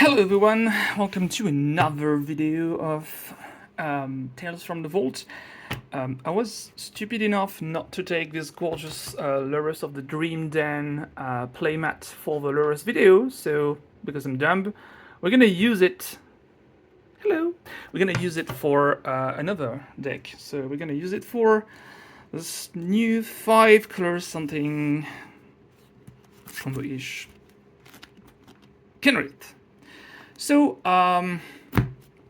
Hello everyone, welcome to another video of Tales from the Vault. I was stupid enough not to take this gorgeous Lurus of the Dream Den playmat for the Lurus video, so because I'm dumb, we're gonna use it. Hello! We're gonna use it for another deck. So we're gonna use it for this new 5 colors something combo-ish Kenrith. So,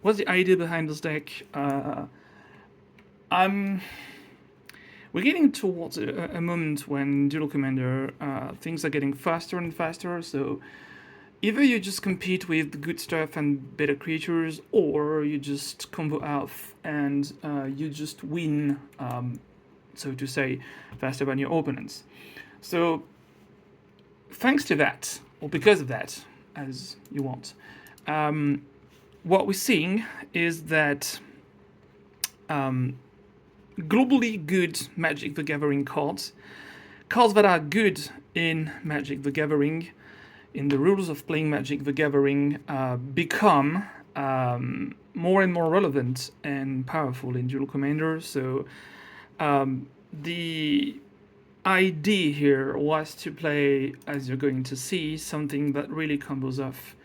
what's the idea behind this deck? We're getting towards a moment when Duel Commander things are getting faster and faster. So, either you just compete with good stuff and better creatures, or you just combo out and you just win, so to say, faster than your opponents. So, thanks to that, or because of that, as you want. What we're seeing is that globally good Magic the Gathering cards that are good in Magic the Gathering, in the rules of playing Magic the Gathering, become more and more relevant and powerful in Duel Commander. So the idea here was to play, as you're going to see, something that really combos off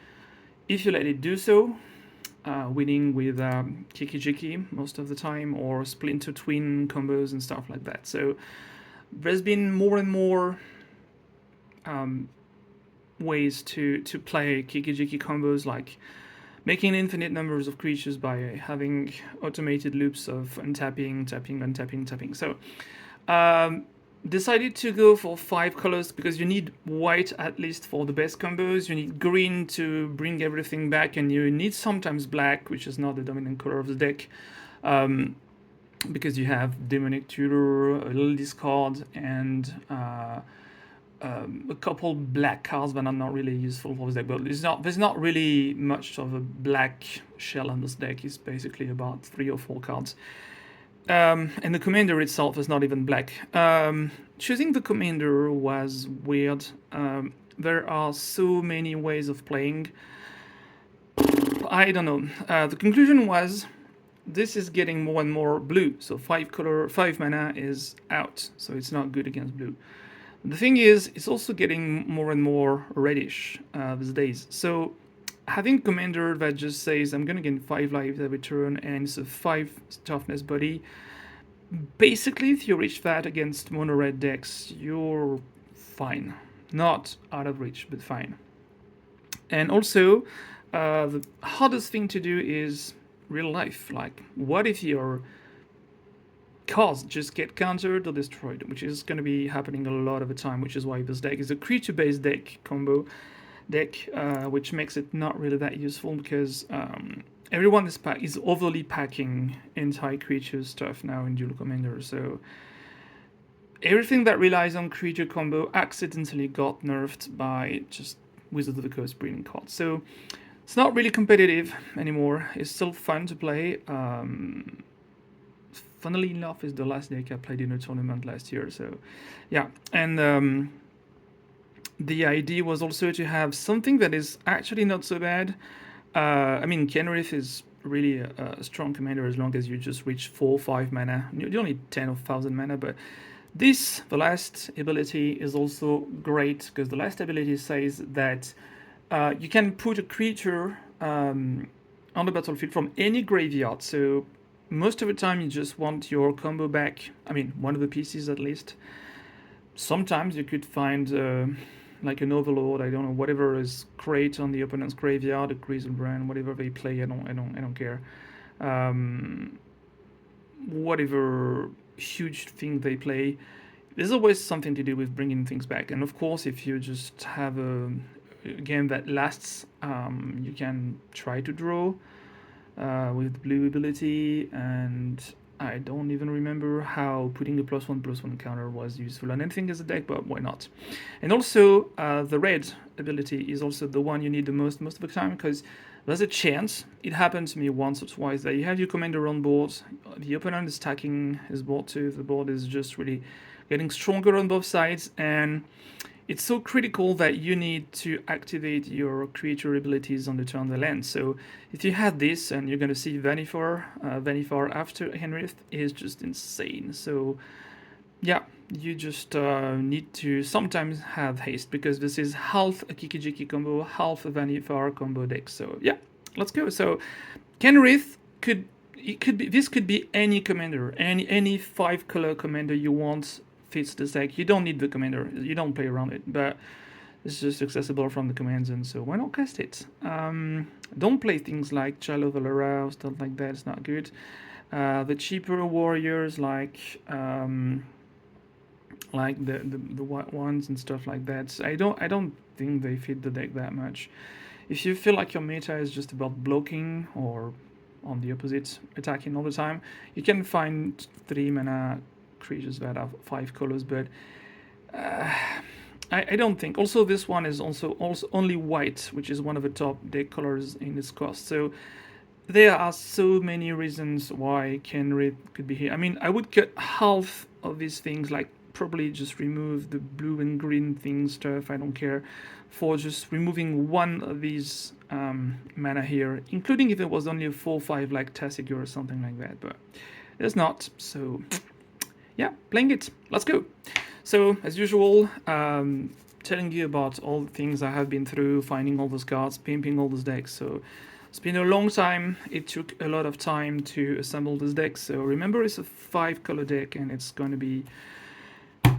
if you let it do so, winning with Kiki-Jiki most of the time, or Splinter Twin combos and stuff like that. So there's been more and more ways to play Kiki-Jiki combos, like making infinite numbers of creatures by having automated loops of untapping, tapping, untapping, tapping. So decided to go for 5 colors because you need white at least for the best combos, you need green to bring everything back, and you need sometimes black, which is not the dominant color of the deck, because you have Demonic Tutor, a little discard, and a couple black cards that are not really useful for this deck. But there's not really much of a black shell on this deck. It's basically about 3 or 4 cards. And the commander itself is not even black. Choosing the commander was weird. There are so many ways of playing. I don't know. The conclusion was this is getting more and more blue. So 5 mana is out. So it's not good against blue. The thing is, it's also getting more and more reddish these days. So having commander that just says I'm gonna gain 5 lives every turn and it's a 5 toughness body, basically if you reach that against mono red decks, you're fine. Not out of reach, but fine. And also, the hardest thing to do is real life. Like, what if your cards just get countered or destroyed, which is going to be happening a lot of the time, which is why this deck is a creature-based deck combo deck, which makes it not really that useful because everyone is overly packing anti-creature stuff now in Duel Commander. So everything that relies on creature combo accidentally got nerfed by just Wizard of the Coast breeding cards. So it's not really competitive anymore. It's still fun to play. Funnily enough, is the last deck I played in a tournament last year. So yeah, and the idea was also to have something that is actually not so bad. I mean, Kenrith is really a strong commander as long as you just reach 4 or 5 mana. You only 10 or 1,000 mana, but this, the last ability, is also great because the last ability says that you can put a creature on the battlefield from any graveyard. So most of the time you just want your combo back. I mean, one of the pieces at least. Sometimes you could find like an overlord, I don't know, whatever is great on the opponent's graveyard, a Griselbrand, whatever they play, I don't care. Whatever huge thing they play, there's always something to do with bringing things back. And of course, if you just have a game that lasts, you can try to draw with blue ability, and I don't even remember how putting a +1/+1 counter was useful on anything as a deck, but why not? And also, the red ability is also the one you need the most of the time, because there's a chance, it happened to me once or twice, that you have your commander on board, the opponent is stacking his board too, the board is just really getting stronger on both sides, and it's so critical that you need to activate your creature abilities on the turn they land. So if you had this, and you're going to see Vannifar after Kenrith is just insane. So yeah, you just need to sometimes have haste, because this is half a Kikijiki combo, half a Vannifar combo deck. So yeah, let's go. So Kenrith could be any commander, any 5-color commander you want fits this deck. You don't need the commander, you don't play around it, but it's just accessible from the commands, and so why not cast it? Don't play things like Child of Alara or stuff like that. It's not good. The cheaper warriors like the white ones and stuff like that, I don't think they fit the deck that much. If you feel like your meta is just about blocking, or on the opposite, attacking all the time, you can find 3-mana creatures that have 5 colors, but I don't think. Also, this one is also only white, which is one of the top deck colors in this cost. So there are so many reasons why Kenrith could be here. I mean, I would cut half of these things, like probably just remove the blue and green thing stuff, I don't care, for just removing one of these mana here, including if it was only a 4/5 like Tassigur or something like that, but there's not. So yeah, playing it. Let's go. So as usual, telling you about all the things I have been through, finding all those cards, pimping all those decks. So it's been a long time. It took a lot of time to assemble this deck. So remember, it's a 5-color deck, and it's going to be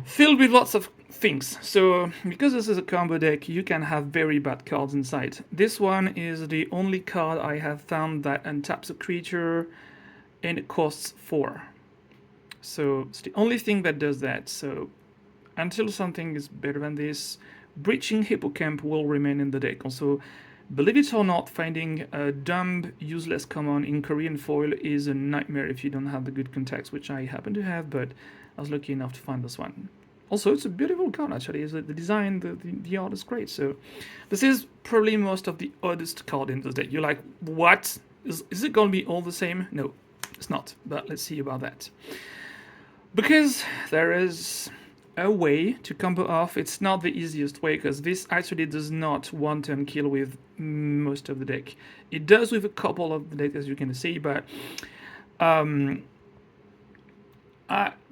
filled with lots of things. So because this is a combo deck, you can have very bad cards inside. This one is the only card I have found that untaps a creature and it costs 4. So it's the only thing that does that. So until something is better than this, Breaching Hippocamp will remain in the deck. Also, believe it or not, finding a dumb, useless common in Korean foil is a nightmare if you don't have the good contacts, which I happen to have, but I was lucky enough to find this one. Also, it's a beautiful card, actually. The design, the art is great. So this is probably most of the oddest card in this deck. You're like, what? Is it going to be all the same? No, it's not. But let's see about that. Because there is a way to combo off. It's not the easiest way, because this actually does not one-turn kill with most of the deck. It does with a couple of the deck, as you can see, but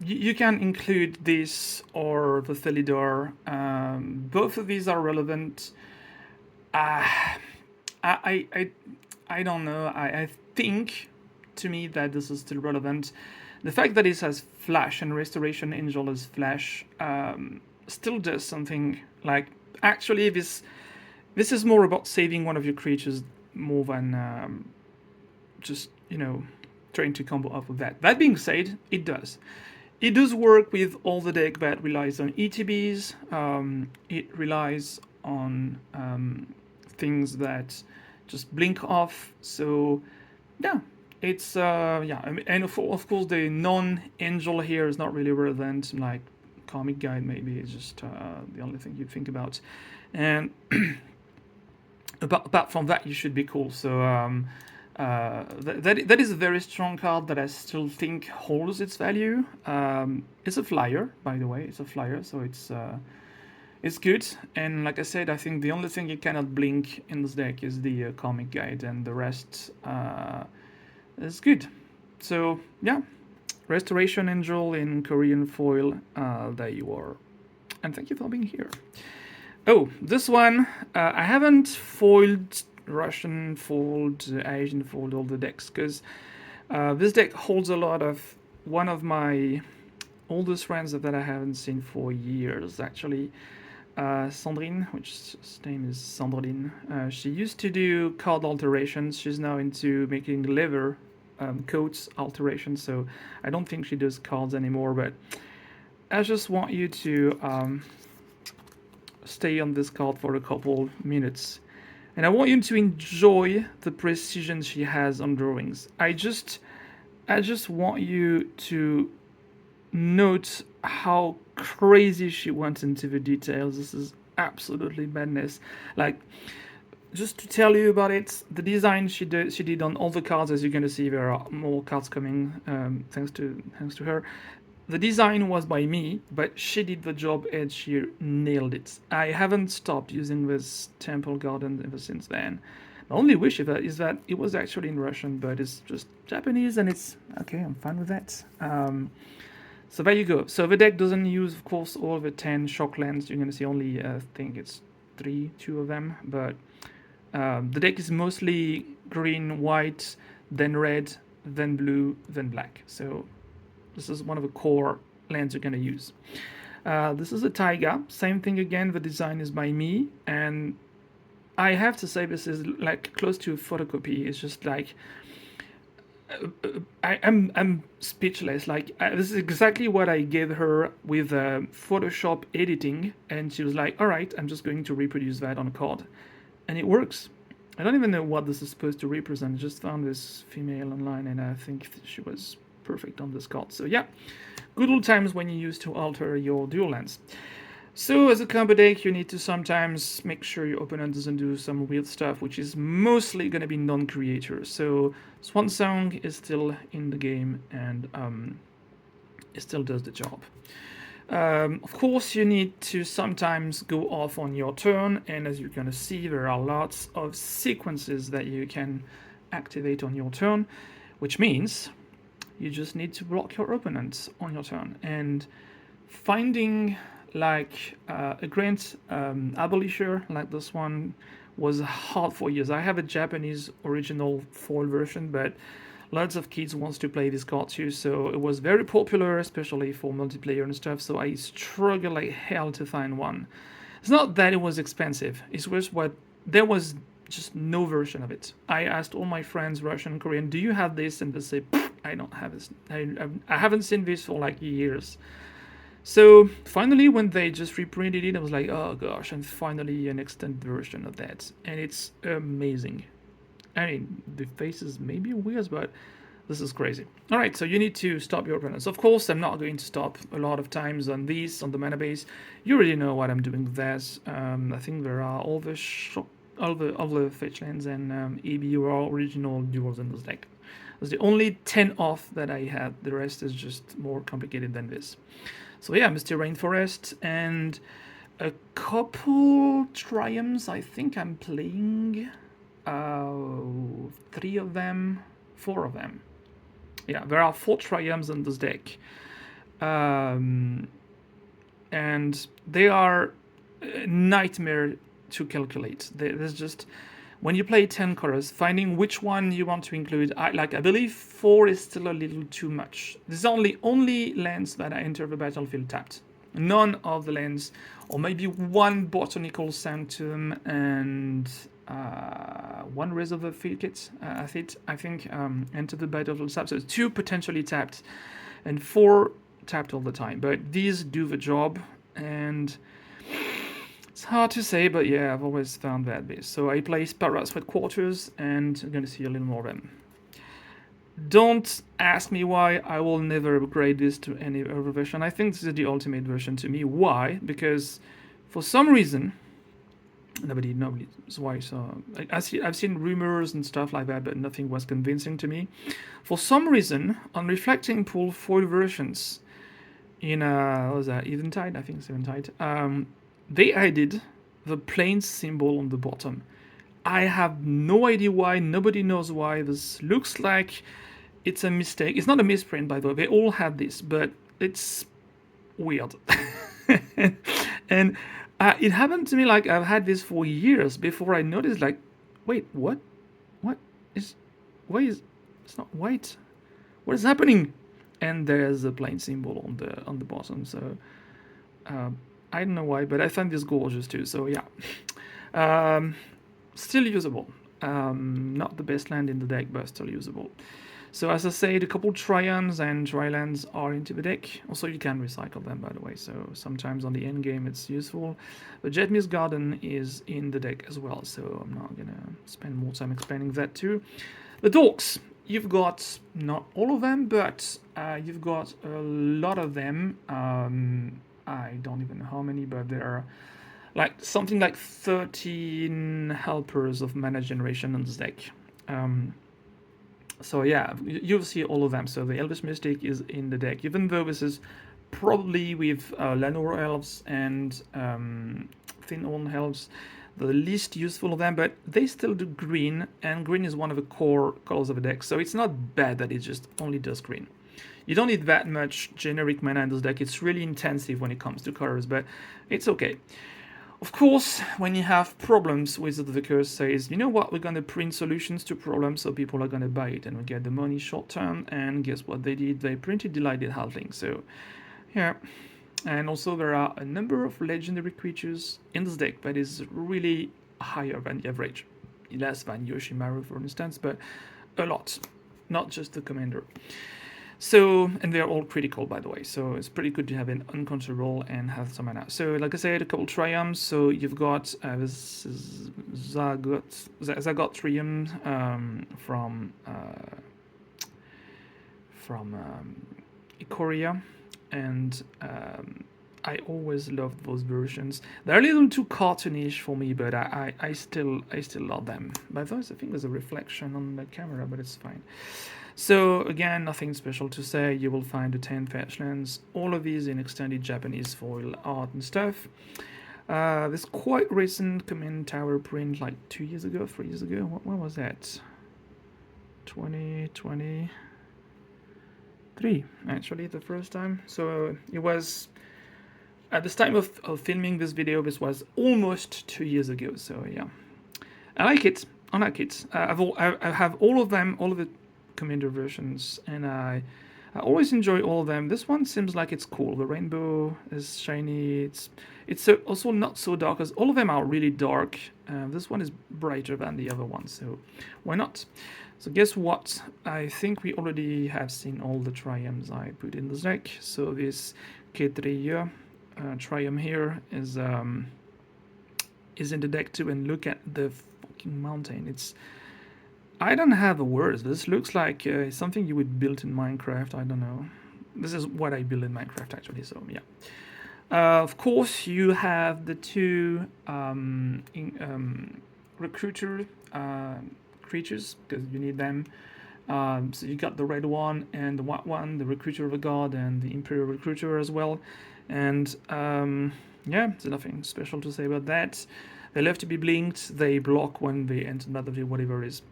you can include this or the Thelidor. Both of these are relevant. I don't know. I think, to me, that this is still relevant. The fact that it has Flash and Restoration Angel as Flash still does something. Like, actually, this is more about saving one of your creatures more than just, trying to combo off of that. That being said, it does. It does work with all the deck that relies on ETBs. It relies on things that just blink off. So, yeah. It's, and of course the non-angel here is not really relevant, like Comic Guide maybe is just the only thing you think about. And apart from that, you should be cool. So that is a very strong card that I still think holds its value. It's a flyer, by the way, it's a flyer, so it's good. And like I said, I think the only thing you cannot blink in this deck is the Comic Guide, and the rest is good. So yeah, Restoration Angel in Korean foil, there you are. And thank you for being here. Oh, this one, I haven't foiled Russian foiled, Asian foiled all the decks, because this deck holds a lot of one of my oldest friends that I haven't seen for years, actually. Sandrine, which his name is Sandrine. She used to do card alterations. She's now into making leather coats alterations, so I don't think she does cards anymore, but I just want you to stay on this card for a couple minutes, and I want you to enjoy the precision she has on drawings. I just want you to note how crazy she went into the details. This is absolutely madness. Like, just to tell you about it, the design she did on all the cards, as you're going to see, there are more cards coming thanks to her. the design was by me, but she did the job and she nailed it. I haven't stopped using this temple garden ever since then. The only wish is that it was actually in Russian, but it's just Japanese, and it's okay. I'm fine with that. So there you go. So the deck doesn't use, of course, all the 10 shock lands. You're going to see only, I think it's two of them. But the deck is mostly green, white, then red, then blue, then black. So this is one of the core lands you're going to use. This is a Taiga. Same thing again. The design is by me. And I have to say this is like close to a photocopy. It's just like... I'm speechless. Like this is exactly what I gave her with Photoshop editing, and she was like, "All right, I'm just going to reproduce that on a card," and it works. I don't even know what this is supposed to represent. I just found this female online, and I think she was perfect on this card. So yeah, good old times when you used to alter your dual lands. So as a combo deck, you need to sometimes make sure your opponent doesn't do some weird stuff, which is mostly going to be non-creator. So Swan Song is still in the game, and it still does the job. Of course, you need to sometimes go off on your turn, and as you're going to see, there are lots of sequences that you can activate on your turn, which means you just need to block your opponent on your turn. And finding like a Grant Abolisher like this one was hard for years. I have a Japanese original foil version, but lots of kids wants to play this card too, so it was very popular, especially for multiplayer and stuff, so I struggled like hell to find one. It's not that it was expensive, it was what there was just no version of it. I asked all my friends, Russian and Korean, do you have this? And they say, I don't have this. I haven't seen this for like years. So finally, when they just reprinted it, I was like, oh gosh, and finally an extended version of that. And it's amazing. I mean, the faces may be weird, but this is crazy. All right, so you need to stop your opponents. Of course, I'm not going to stop a lot of times on these, on the mana base. You already know what I'm doing with that. I think there are all the fetch lands and EB or original duels in this deck. That's the only 10 off that I had. The rest is just more complicated than this. So yeah, Mr. Rainforest and a couple triumphs. I think I'm playing 3 of them, 4 of them. Yeah, there are 4 triumphs in this deck. And they are a nightmare to calculate. There's just... When you play 10 colors, finding which one you want to include, I believe 4 is still a little too much. There's only lands that enter the battlefield tapped. None of the lands, or maybe 1 Botanical Sanctum and 1 Raise of the Field Kit, I think enter the battlefield tapped. So 2 potentially tapped, and 4 tapped all the time. But these do the job, and... it's hard to say, but yeah, I've always found that base. So I play Sparrow's Headquarters, and I'm going to see a little more of them. Don't ask me why. I will never upgrade this to any other version. I think this is the ultimate version to me. Why? Because for some reason, nobody knows why. So I've seen rumors and stuff like that, but nothing was convincing to me. For some reason, on Reflecting Pool foil versions in what was that, Eventide? I think it's Eventide. They added the plain symbol on the bottom. I have no idea why. Nobody knows why. This looks like it's a mistake. It's not a misprint, by the way. They all had this, but it's weird. And it happened to me like I've had this for years before I noticed, like, wait, what? Why is it's not white? What is happening? And there's a plain symbol on the bottom. So I don't know why, but I find this gorgeous too. So yeah, still usable. Not the best land in the deck, but still usable. So as I said, a couple Triumphs and Trilands are into the deck. Also, you can recycle them, by the way. So sometimes on the end game, it's useful. The Jetmist Garden is in the deck as well. So I'm not gonna spend more time explaining that too. The Dorks. You've got not all of them, but you've got a lot of them. I don't even know how many, but there are like something like 13 helpers of mana generation on this deck. So yeah, you'll see all of them. So the Elvish Mystic is in the deck, even though this is probably with Lanor Elves and Thin Horn Elves the least useful of them, but they still do green, and green is one of the core colors of the deck, so it's not bad that it just only does green. You don't need that much generic mana in this deck. It's really intensive when it comes to colors, but it's okay. Of course, when you have problems, Wizard of the Curse says, you know what, we're going to print solutions to problems so people are going to buy it and we get the money short term. And guess what they did? They printed Delighted Halfling. So, yeah. And also, there are a number of legendary creatures in this deck that is really higher than the average. Less than Yoshimaru, for instance, but a lot. Not just the commander. So, and they're all critical, by the way. So it's pretty good to have an uncontrollable and have some mana. So, like I said, a couple triumphs. So you've got this is Zagot Triumph from Ikoria, and I always loved those versions. They're a little too cartoonish for me, but I still love them. By those, I think there's a reflection on the camera, but it's fine. So again, nothing special to say. You will find the 10 fetchlands, all of these in extended Japanese foil art and stuff. This quite recent Command Tower print, like 2 years ago, 3 years ago. What was that? 2023, actually, the first time. So it was at the time of filming this video. This was almost 2 years ago. So yeah, I like it. I have all of them, all of the Commander versions, and I always enjoy all of them. This one seems like it's cool. The rainbow is shiny. It's also not so dark, as all of them are really dark. This one is brighter than the other one, so why not? So guess what? I think we already have seen all the triumphs I put in this deck. So this K3 triumph here is in the deck too, and look at the fucking mountain. I don't have the words. This looks like something you would build in Minecraft. I don't know. This is what I build in Minecraft, actually. So yeah. Of course, you have the two recruiter creatures because you need them. So you got the red one and the white one, the recruiter of the god and the imperial recruiter as well. And yeah, there's nothing special to say about that. They love to be blinked. They block when they enter the battlefield, whatever is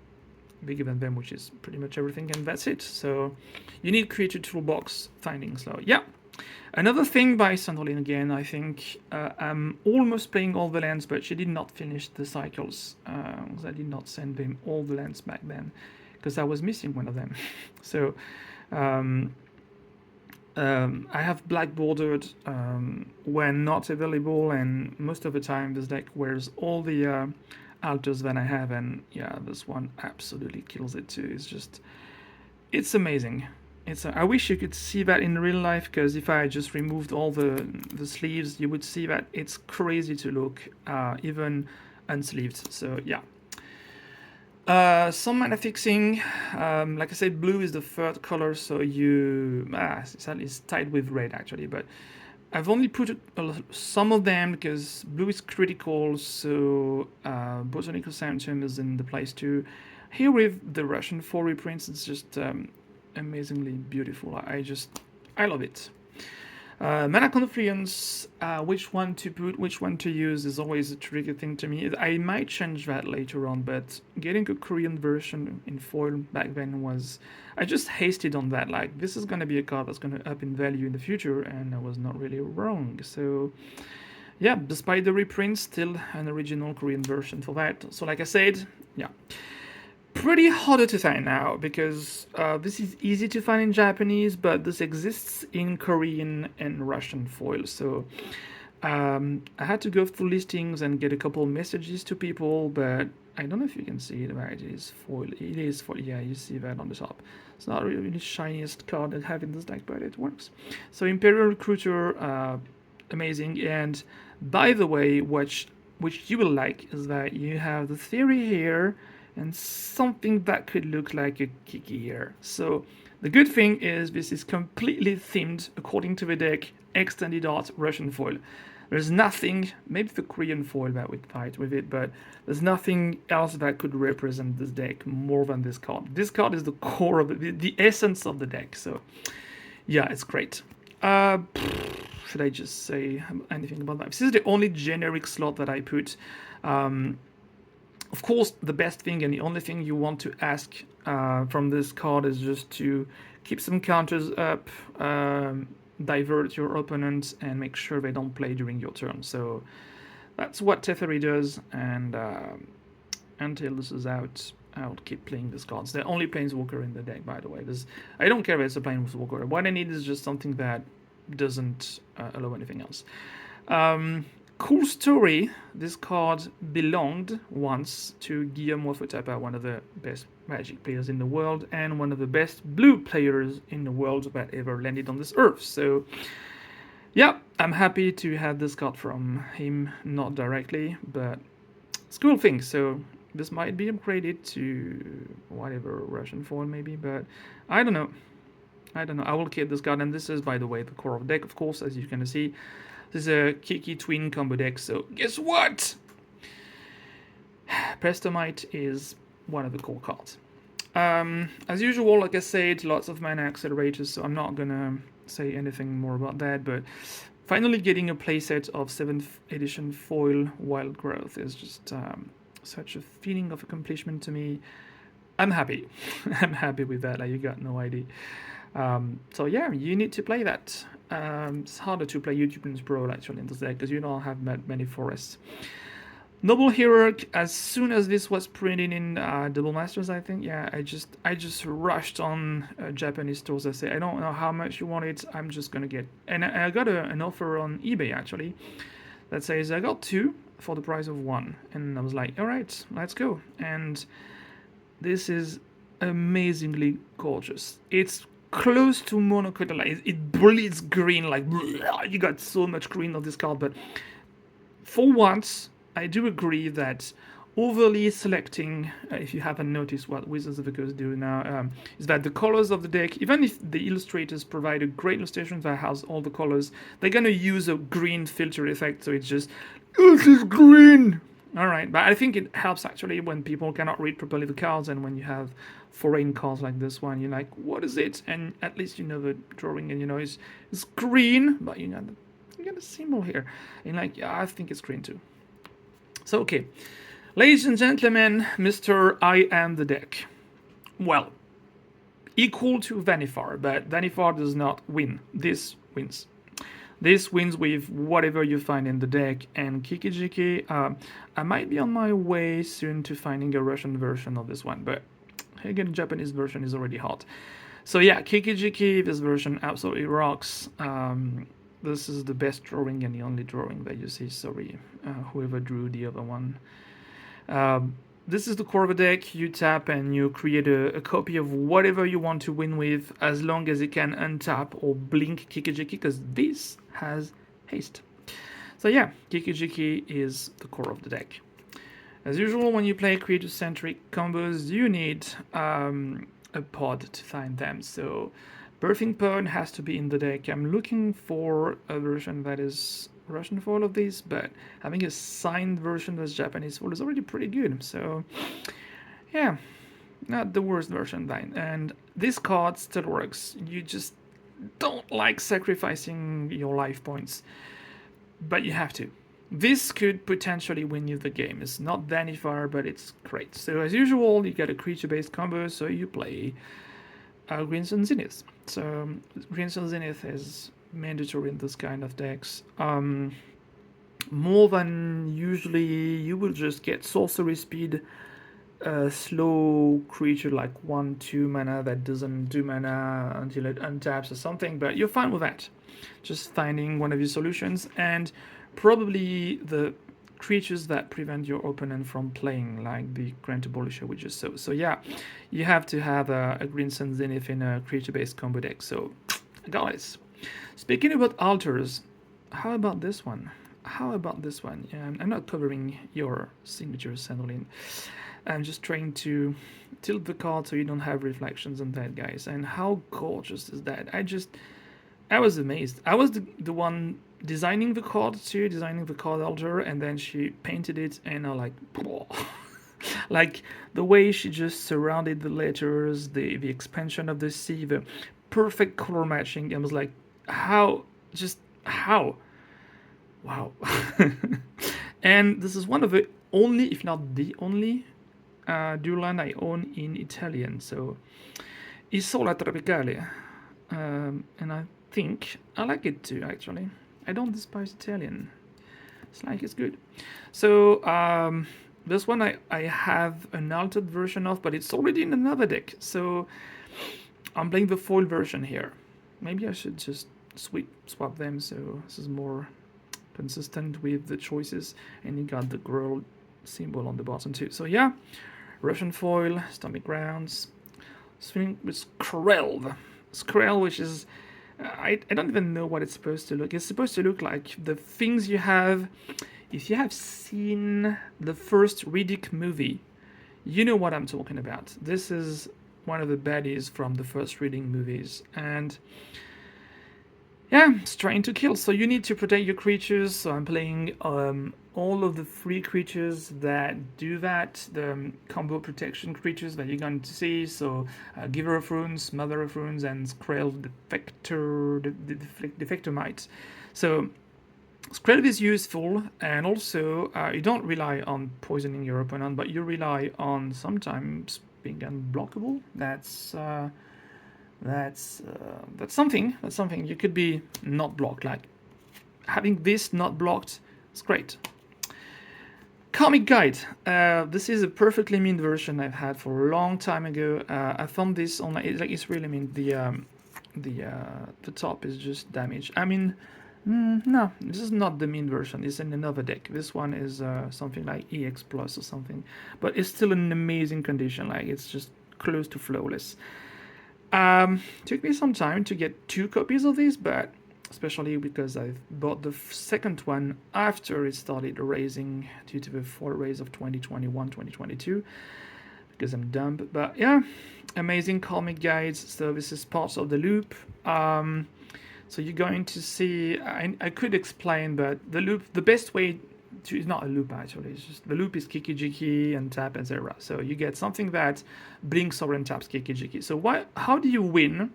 bigger than them, which is pretty much everything, and that's it. So you need creature toolbox finding slow. Yeah. Another thing by Sandrine again, I think I'm almost playing all the lands, but she did not finish the cycles. I did not send them all the lands back then because I was missing one of them. So I have black bordered when not available, and most of the time this deck wears all the altars that I have, and yeah, this one absolutely kills it too. It's amazing. I wish you could see that in real life, because if I just removed all the sleeves, you would see that it's crazy to look, even unsleeved. So yeah. Some mana fixing. Like I said, blue is the third color, so it's tied with red actually, but I've only put some of them because blue is critical, so Botanical Sanctum is in the place too. Here with the Russian 4 reprints, it's just amazingly beautiful. I love it. Mana Confluence, which one to put, which one to use is always a tricky thing to me. I might change that later on, but getting a Korean version in foil back then was... I just hasted on that, like, this is going to be a card that's going to up in value in the future, and I was not really wrong. So, yeah, despite the reprint, still an original Korean version for that. So, like I said, yeah. Pretty harder to find now, because this is easy to find in Japanese, but this exists in Korean and Russian foil. So I had to go through listings and get a couple messages to people, but I don't know if you can see it. Right, it is foil. It is foil. Yeah, you see that on the top. It's not really the shiniest card I have in this deck, but it works. So Imperial Recruiter, amazing. And by the way, which you will like is that you have the theory here and something that could look like a Kiki here. So the good thing is this is completely themed according to the deck, extended art Russian foil. There's nothing, maybe the Korean foil that would fight with it, but there's nothing else that could represent this deck more than this card. This card is the core of the essence of the deck. So yeah, it's great. Should I just say anything about that? This is the only generic slot that I put. Of course, the best thing and the only thing you want to ask from this card is just to keep some counters up, divert your opponent, and make sure they don't play during your turn. So that's what Teferi does, and until this is out, I'll keep playing these cards. They're only Planeswalker in the deck, by the way. I don't care if it's a Planeswalker. What I need is just something that doesn't allow anything else. Cool story, this card belonged once to Guillaume Wafotapa, one of the best Magic players in the world and one of the best blue players in the world that ever landed on this earth. So yeah, I'm happy to have this card from him, not directly, but it's a cool thing. So this might be upgraded to whatever Russian foil maybe, but I don't know. I will keep this card, and this is, by the way, the core of the deck, of course, as you can see. This is a Kiki Twin combo deck, so guess what? Prestomite is one of the core cards. As usual, like I said, lots of mana accelerators, so I'm not gonna say anything more about that, but finally getting a playset of 7th edition foil Wild Growth is just such a feeling of accomplishment to me. I'm happy. I'm happy with that, like you got no idea. So yeah, you need to play that. It's harder to play YouTube Pro actually in this deck because you don't have many forests. Noble Hero, as soon as this was printed in Double Masters, I think, yeah, I just rushed on Japanese stores. I say, I don't know how much you want it, I'm just gonna get, and I got an offer on eBay actually that says I got 2 for the price of 1, and I was like, all right, let's go. And this is amazingly gorgeous. It's close to monochrome. It bleeds green, like you got so much green on this card. But for once, I do agree that overly selecting, if you haven't noticed what Wizards of the Coast do now, is that the colors of the deck, even if the illustrators provide a great illustration that has all the colors, they're gonna use a green filter effect, so it's just, this is green! Alright, but I think it helps actually when people cannot read properly the cards, and when you have foreign cards like this one, you're like, what is it? And at least you know the drawing, and you know it's green, but you got a symbol here. And you're like, yeah, I think it's green too. So, okay. Ladies and gentlemen, Mr. I am the deck. Well, equal to Vanifar, but Vanifar does not win. This wins. This wins with whatever you find in the deck, and Kikijiki, I might be on my way soon to finding a Russian version of this one, but again, Japanese version is already hot. So yeah, Kikijiki, this version absolutely rocks. This is the best drawing and the only drawing that you see, sorry, whoever drew the other one. This is the core of the deck. You tap and you create a copy of whatever you want to win with, as long as it can untap or blink Kikijiki, because this has haste. So yeah, Kikijiki is the core of the deck. As usual, when you play creature-centric combos, you need a pod to find them. So Birthing Pod has to be in the deck. I'm looking for a version that is Russian foil of this, but having a signed version that's Japanese foil is already pretty good. So yeah, not the worst version then. And this card still works. You just don't like sacrificing your life points, but you have to. This could potentially win you the game. It's not Vanifar, but it's great. So as usual, you get a creature-based combo, so you play Greensun Zenith. So Greensun Zenith is mandatory in this kind of decks. More than usually, you will just get sorcery speed, slow creature like 1/2 mana that doesn't do mana until it untaps or something, but you're fine with that. Just finding one of your solutions, and probably the creatures that prevent your opponent from playing, like the Grand Abolisher we just saw. So yeah, you have to have a Green Sun Zenith in a creature-based combo deck. So, guys, speaking about altars, how about this one? How about this one? I'm not covering your signatures, Sandolin. I'm just trying to tilt the card so you don't have reflections on that, guys. And how gorgeous is that? I was amazed. I was the one designing the card too, designing the card elder, and then she painted it, and I like, like the way she just surrounded the letters, the expansion of the C, the perfect color matching. I was like, how, just how, wow. And this is one of the only, if not the only, Duel I own in Italian. So Isola Tropicale, and I think I like it too. Actually, I don't despise Italian. It's like it's good. So this one I have an altered version of, but it's already in another deck. So I'm playing the foil version here. Maybe I should just swap them so this is more consistent with the choices. And you got the girl symbol on the bottom too. So yeah, Russian foil, Stomping Grounds, swimming with Skrell, which is I don't even know what it's supposed to look. It's supposed to look like the things you have. If you have seen the first Riddick movie, you know what I'm talking about. This is one of the baddies from the first Riddick movies, and yeah, it's trying to kill. So you need to protect your creatures. So I'm playing all of the free creatures that do that, the combo protection creatures that you're going to see. So Giver of Runes, Mother of Runes, and Skrell Defector Might. So Skrell is useful, and also you don't rely on poisoning your opponent, but you rely on sometimes being unblockable. That's something. That's something. You could be not blocked. Like having this not blocked, it's great. Comic Guide. This is a perfectly mean version I've had for a long time ago. I found this on it's really mean. The top is just damaged. I mean, no, this is not the mean version. It's in another deck. This one is something like EX Plus or something, but it's still in amazing condition. Like it's just close to flawless. Took me some time to get 2 copies of this, but especially because I bought the second one after it started raising due to the fall raise of 2021, 2022, because I'm dumb. But yeah, amazing comic guides. So this is part of the loop. So you're going to see, I could explain, but the loop, the best way to, it's not a loop actually, it's just the loop is Kiki-Jiki and tap, etc. So you get something that blinks or taps Kiki-Jiki. So how do you win?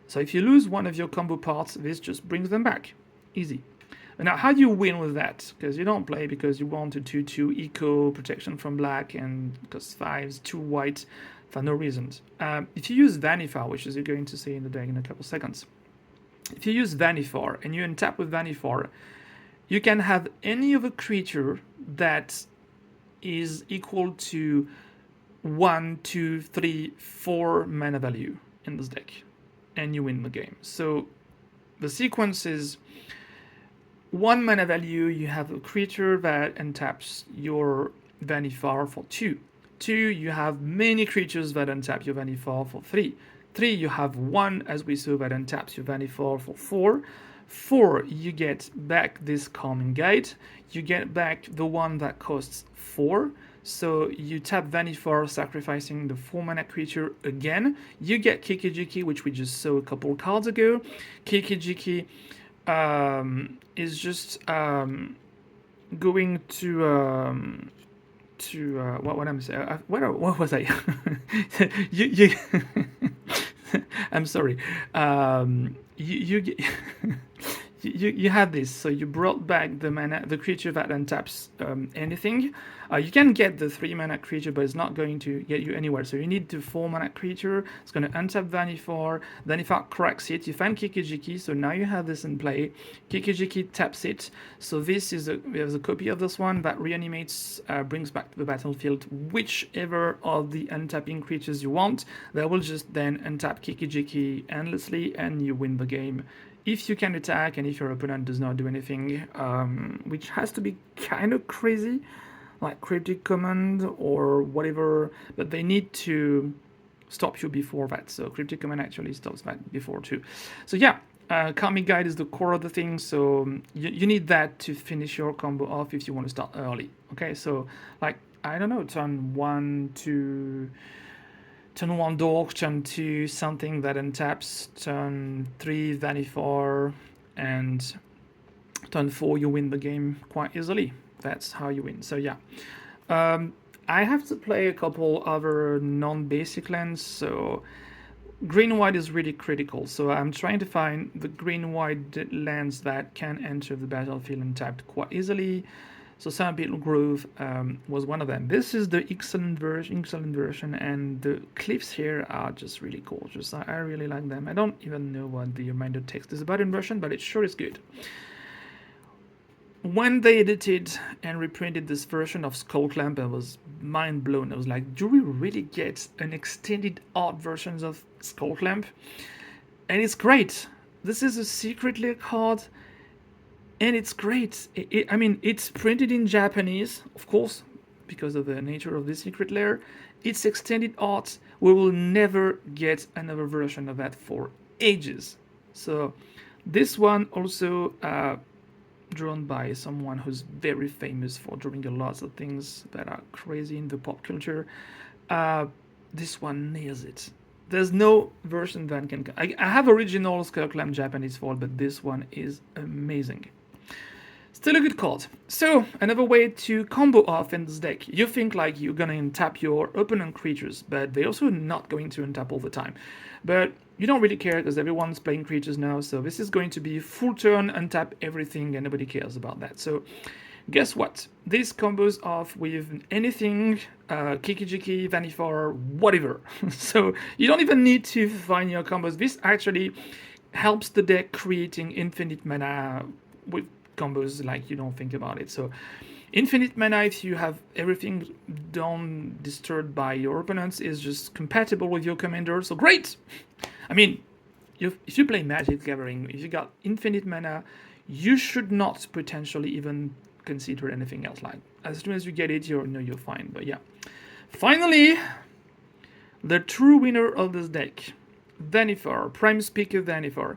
So if you lose one of your combo parts, this just brings them back. Easy. Now, how do you win with that? Because you don't play because you want a 2/2 eco protection from black and cost 5s, 2 white for no reasons. If you use Vanifor, which is you're going to see in the deck in a couple seconds, if you use Vanifor and you untap with Vanifor, you can have any of a creature that is equal to 1, 2, 3, 4 mana value in this deck, and you win the game. So the sequence is 1 mana value, you have a creature that untaps your Vanifor for 2. 2, you have many creatures that untap your Vanifor for 3. 3, you have 1, as we saw, that untaps your Vanifor for 4. 4, you get back this Calming Guide. You get back the one that costs 4. So you tap Vanifor, sacrificing the 4 mana creature again. You get Kiki-Jiki, which we just saw a couple cards ago. Kiki-Jiki is just going to what I'm saying. What was I? you I'm sorry. You get you had this, so you brought back the creature that untaps anything. You can get the 3 mana creature, but it's not going to get you anywhere. So you need the 4 mana creature. It's going to untap Vanifor. Vanifor cracks it. You find Kiki-Jiki, so now you have this in play. Kiki-Jiki taps it. So this is we have a copy of this one that reanimates, brings back to the battlefield whichever of the untapping creatures you want. That will just then untap Kiki-Jiki endlessly, and you win the game. If you can attack and if your opponent does not do anything, which has to be kind of crazy, like Cryptic Command or whatever, but they need to stop you before that. So Cryptic Command actually stops that before too. So yeah, Comic Guide is the core of the thing, so you need that to finish your combo off if you want to start early. Okay, so like, I don't know, turn 1 to... Turn 1 Dork, turn 2 something that untaps, turn 3 Vanifor, and Turn 4, you win the game quite easily. That's how you win. So yeah. Um, I have to play a couple other non-basic lands, so green-white is really critical. So I'm trying to find the green-white lands that can enter the battlefield untapped quite easily. So Silent Beetle Grove was one of them. This is the excellent version, and the cliffs here are just really gorgeous. I really like them. I don't even know what the reminder text is about in Russian, but it sure is good. When they edited and reprinted this version of Skullclamp, I was mind blown. I was like, do we really get an extended art version of Skullclamp? And it's great. This is a secret lair card, and it's great. I mean, it's printed in Japanese, of course, because of the nature of the secret lair. It's extended art. We will never get another version of that for ages. So this one also drawn by someone who's very famous for drawing a lot of things that are crazy in the pop culture. This one nails it. There's no version that can. I have original Skullclamp Japanese foil, but this one is amazing. Still a good card. So, another way to combo off in this deck. You think like you're gonna untap your opponent creatures, but they're also not going to untap all the time. But you don't really care because everyone's playing creatures now, so this is going to be full turn, untap everything, and nobody cares about that. So, guess what? This combos off with anything, Kiki-Jiki, Vannifar, whatever. So, you don't even need to find your combos. This actually helps the deck creating infinite mana with combos like you don't think about it. So infinite mana, if you have everything done disturbed by your opponents, is just compatible with your commander, so great. I mean, if you play Magic Gathering, if you got infinite mana, you should not potentially even consider anything else. Like as soon as you get it, you're fine. But yeah, finally, the true winner of this deck, Vannifar, Prime Speaker Vannifar.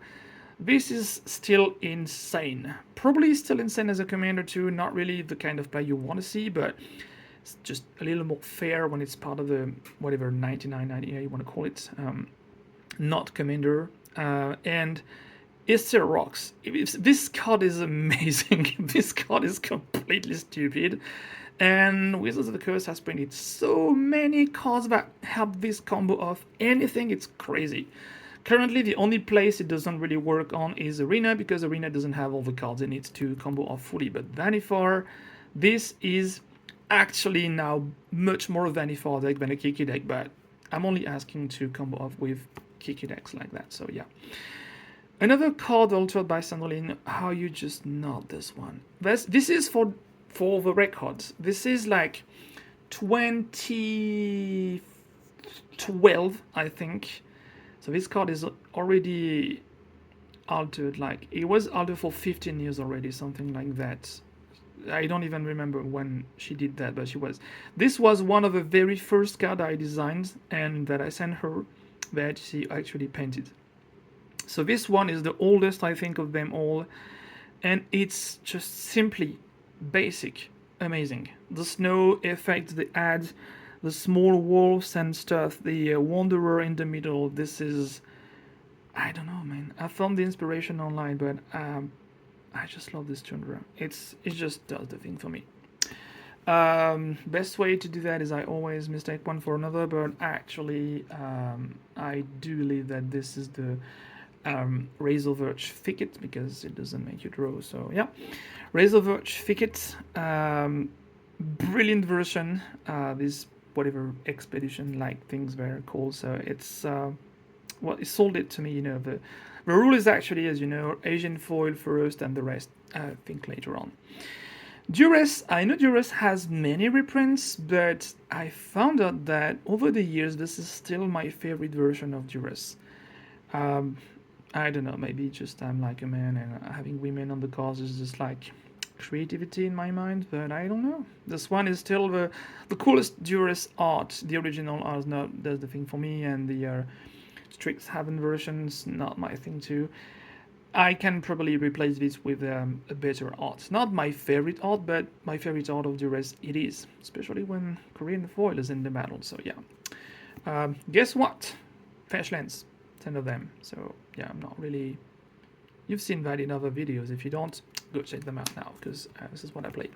This is still insane. Probably still insane as a commander too. Not really the kind of play you want to see, but it's just a little more fair when it's part of the whatever 99 you want to call it. Not commander. And it still rocks. This card is amazing. This card is completely stupid. And Wizards of the Coast has printed so many cards that help this combo off anything. It's crazy. Currently, the only place it doesn't really work on is Arena, because Arena doesn't have all the cards it needs to combo off fully. But Vannifar, this is actually now much more Vannifar deck than a Kiki deck, but I'm only asking to combo off with Kiki decks like that, so yeah. Another card altered by Sandrine, how you just nod this one. This is for the records. This is like 2012, I think. So this card is already altered, like it was altered for 15 years already, something like that. I don't even remember when she did that, but she was. This was one of the very first cards I designed and that I sent her that she actually painted. So this one is the oldest, I think, of them all, and it's just simply basic, amazing. The snow effect they add, the small wolves and stuff, the wanderer in the middle. This is, I don't know, man. I found the inspiration online, but I just love this Tundra. It just does the thing for me. Best way to do that is I always mistake one for another, but actually I do believe that this is the Razorverge Thicket, because it doesn't make you draw. So yeah, Razorverge Thicket, brilliant version. This whatever expedition like things were called. So it's well, it sold it to me. The rule is actually, as you know, Asian foil first, and the rest I think later on. Duress, I know Duress has many reprints, but I found out that over the years this is still my favorite version of Duress. I don't know, maybe just I'm like a man, and having women on the cards is just like creativity in my mind, but I don't know. This one is still the coolest Duress art. The original art does the thing for me, and the Strixhaven version's not my thing too. I can probably replace this with a better art. Not my favorite art, but my favorite art of Duress it is, especially when Korean foil is in the battle. So yeah. Guess what? Fetch lands, 10 of them. So yeah, I'm not really. You've seen that in other videos. If you don't, go go check them out now because this is what I played.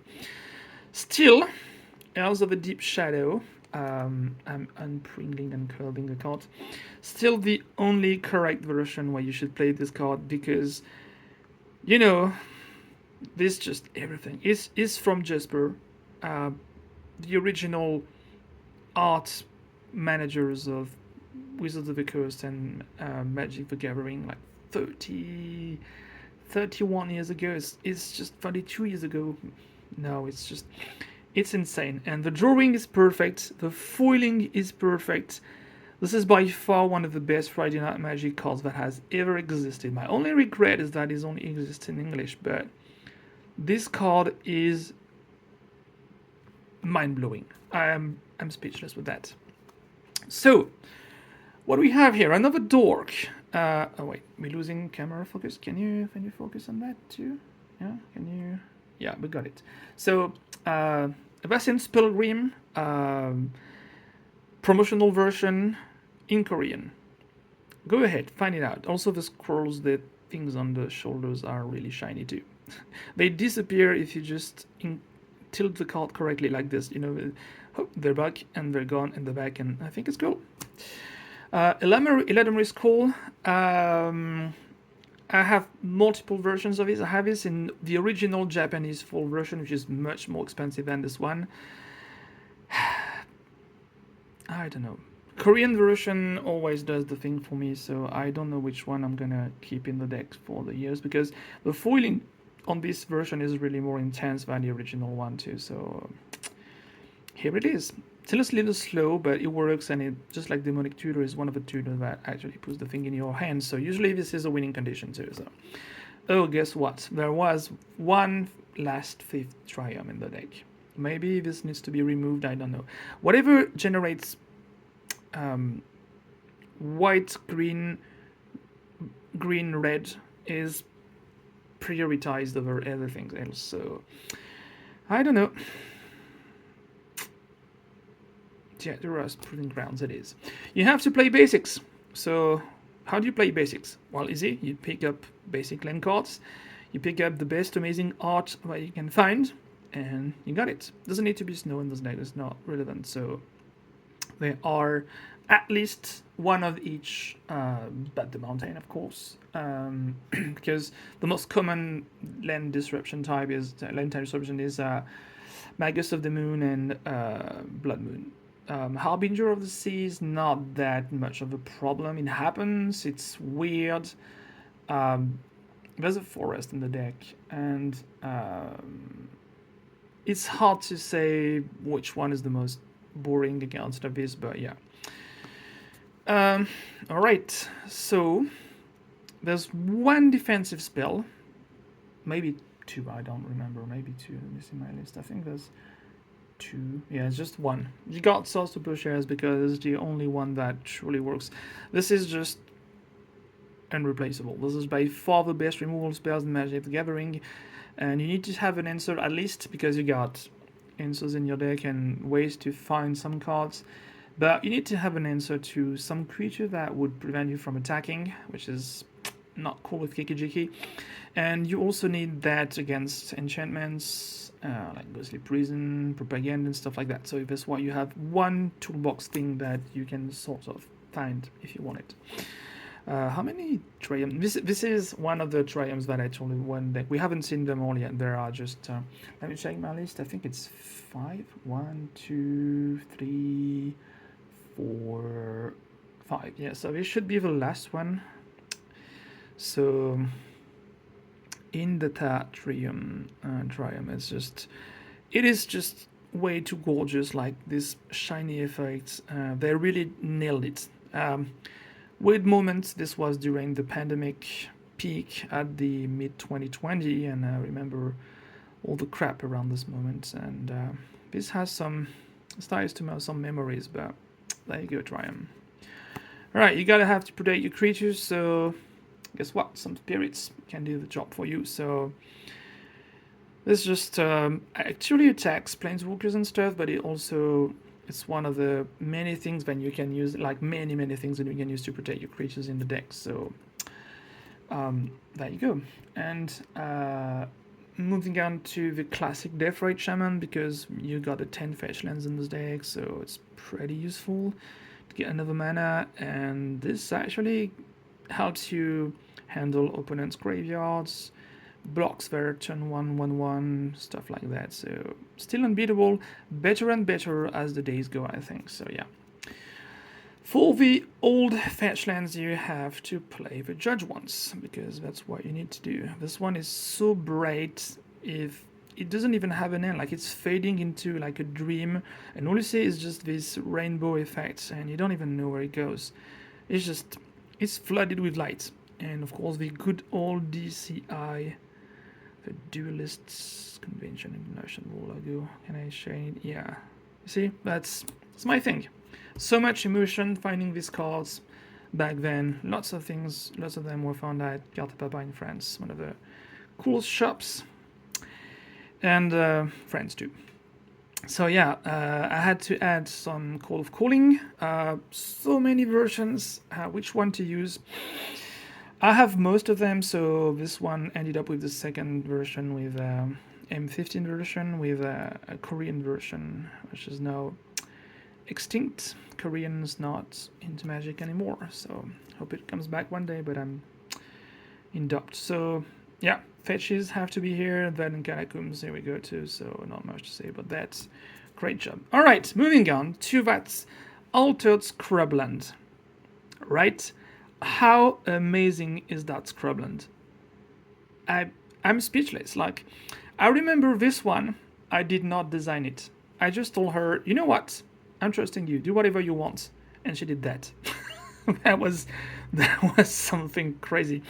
Still, Elves of a Deep Shadow. I'm unpringling and curling the card. Still the only correct version where you should play this card because, you know, this just everything is from Jesper, the original art managers of Wizards of the Coast and Magic the Gathering, like 31 years ago. It's just 32 years ago. No, it's insane. And the drawing is perfect. The foiling is perfect. This is by far one of the best Friday Night Magic cards that has ever existed. My only regret is that it only exists in English, but this card is mind-blowing. I'm speechless with that. So, what do we have here? Another dork. Oh wait, we're losing camera focus. Can you focus on that too? Yeah, can you? Yeah, we got it. So, Bassin's Pilgrim, promotional version in Korean. Go ahead, find it out. Also, the scrolls, the things on the shoulders are really shiny too. They disappear if you just tilt the card correctly like this. You know, they're back and they're gone in the back, and I think it's cool. Eladamri Scroll. I have multiple versions of it. I have this in the original Japanese full version, which is much more expensive than this one. I don't know. Korean version always does the thing for me, so I don't know which one I'm gonna keep in the deck for the years, because the foiling on this version is really more intense than the original one too. So here it is. Still a little slow, but it works, and it, just like Demonic Tutor, is one of the tutors that actually puts the thing in your hand. So usually this is a winning condition too. So, oh, guess what? There was one last 5th Triumph in the deck. Maybe this needs to be removed. I don't know. Whatever generates white, green, red is prioritized over everything else. So I don't know. Yeah, the Rust Proving Grounds it is. You have to play basics. So how do you play basics? Well, easy. You pick up basic land cards. You pick up the best amazing art that you can find, and you got it. Doesn't need to be snow in this deck. It's not relevant. So there are at least one of each, but the mountain, of course, because the most common land disruption type is Magus of the Moon and Blood Moon. Harbinger of the Sea is not that much of a problem. It happens. It's weird. There's a forest in the deck, and it's hard to say which one is the most boring against of this, but yeah. Alright, so there's one defensive spell, maybe 2, I don't remember, maybe 2, let me see my list. I think there's 2, yeah, it's just 1. You got Source to Plowshares because it's the only one that truly works. This is just unreplaceable. This is by far the best removal spells in Magic the Gathering, and you need to have an answer at least, because you got answers in your deck and ways to find some cards, but you need to have an answer to some creature that would prevent you from attacking, which is not cool with Kikijiki, and you also need that against enchantments like Ghostly Prison, Propaganda, and stuff like that. So that's why you have one toolbox thing that you can sort of find if you want it. How many triumphs? This is one of the triumphs that I told you one deck. We haven't seen them all yet. There are just let me check my list. I think it's 5. 1, 2, 3, 4, 5. Yeah, so this should be the last one. So in the triumph, it is just way too gorgeous. Like this shiny effect, they really nailed it. Weird moments. This was during the pandemic peak at the mid-2020, and I remember all the crap around this moment. And this has some styles to some memories, but there you go, try them. Alright, you gotta have to protect your creatures, so guess what? Some spirits can do the job for you. So this just actually attacks planeswalkers and stuff, but it's one of the many things that you can use, like many things that you can use to protect your creatures in the deck. So there you go. And moving on to the classic Death Rate Shaman, because you got a 10 fetch lands in this deck, so it's pretty useful to get another mana, and this actually helps you handle opponents' graveyards, blocks their turn 1/1/1, stuff like that. So still unbeatable, better and better as the days go, I think. So yeah. For the old fetch lands, you have to play the Judge ones, because that's what you need to do. This one is so bright, if it doesn't even have an end, like it's fading into like a dream, and all you see is just this rainbow effect, and you don't even know where it goes. It's flooded with light. And of course the good old DCI, the Duelists Convention International logo. Can I share it? Yeah. You see, that's my thing. So much emotion finding these cards back then. Lots of things, lots of them were found at Carte Papa in France, one of the coolest shops, and France too. So yeah, I had to add some Call of Calling. So many versions. Which one to use? I have most of them, so this one ended up with the second version, with M15 version, with a Korean version, which is now extinct. Korean's not into Magic anymore, so hope it comes back one day, but I'm in doubt. So yeah, fetches have to be here, then Catacombs, here we go too, so not much to say about that. Great job. Alright, moving on to that Altered Scrubland. Right? How amazing is that Scrubland? I'm speechless. Like, I remember this one, I did not design it. I just told her, you know what? I'm trusting you. Do whatever you want. And she did that. that was something crazy.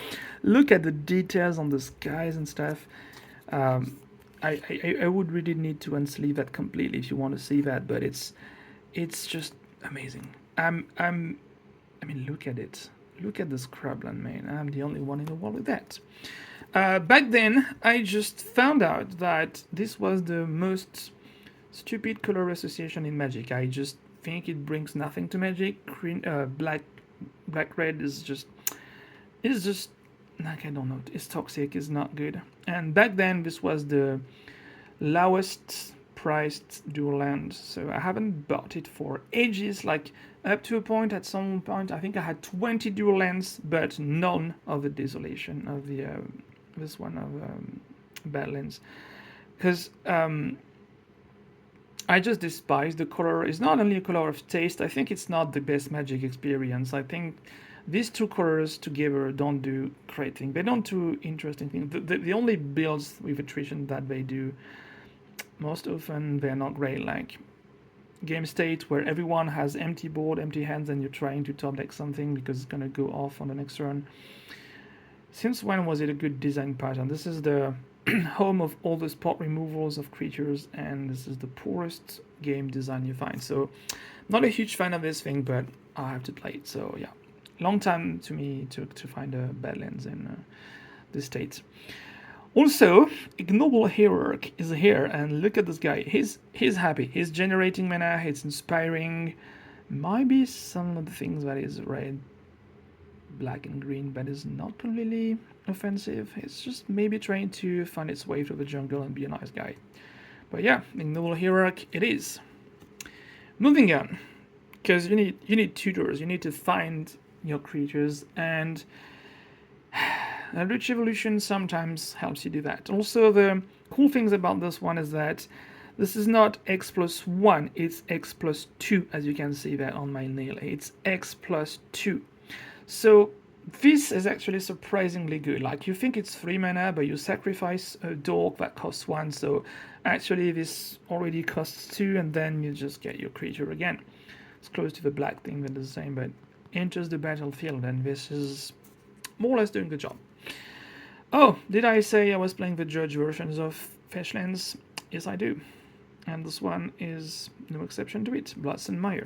Look at the details on the skies and stuff. I would really need to unsleeve that completely if you want to see that, but it's just amazing. I mean, look at it. Look at the Scrubland, man. I'm the only one in the world with that. Back then, I just found out that this was the most stupid color association in Magic. I just think it brings nothing to Magic. Green, black red is just like, I don't know. It's toxic. It's not good. And back then, this was the lowest priced dual land, so I haven't bought it for ages. Like, up to a point, at some point, I think I had 20 dual lands, but none of the Desolation of the this one of Badlands, because I just despise the color. It's not only a color of taste. I think it's not the best Magic experience. I think these two colors together don't do great things. They don't do interesting things. The only builds with attrition that they do, most often they're not great. Like Game State, where everyone has empty board, empty hands, and you're trying to top deck something because it's gonna go off on the next turn. Since when was it a good design pattern? This is the home of all the spot removals of creatures, and this is the poorest game design you find. So, not a huge fan of this thing, but I have to play it. So yeah, long time to me to find a Badlands in this state. Also, Ignoble Hierarch is here, and look at this guy. He's happy. He's generating mana. He's inspiring. Might be some of the things that is red, black, and green, but is not completely offensive. It's just maybe trying to find its way through the jungle and be a nice guy. But yeah, Ignoble Hierarch it is. Moving on, because you need tutors. You need to find your creatures, and Rich Evolution sometimes helps you do that. Also, the cool things about this one is that this is not X+1, it's X+2, as you can see that on my nail. It's X+2. So this is actually surprisingly good. Like, you think it's 3 mana, but you sacrifice a dork that costs 1, so actually this already costs 2, and then you just get your creature again. It's close to the black thing that is the same, but enters the battlefield, and this is more or less doing the job. Oh, did I say I was playing the Judge versions of Fetchlands? Yes, I do. And this one is no exception to it, Bloodstone Mire.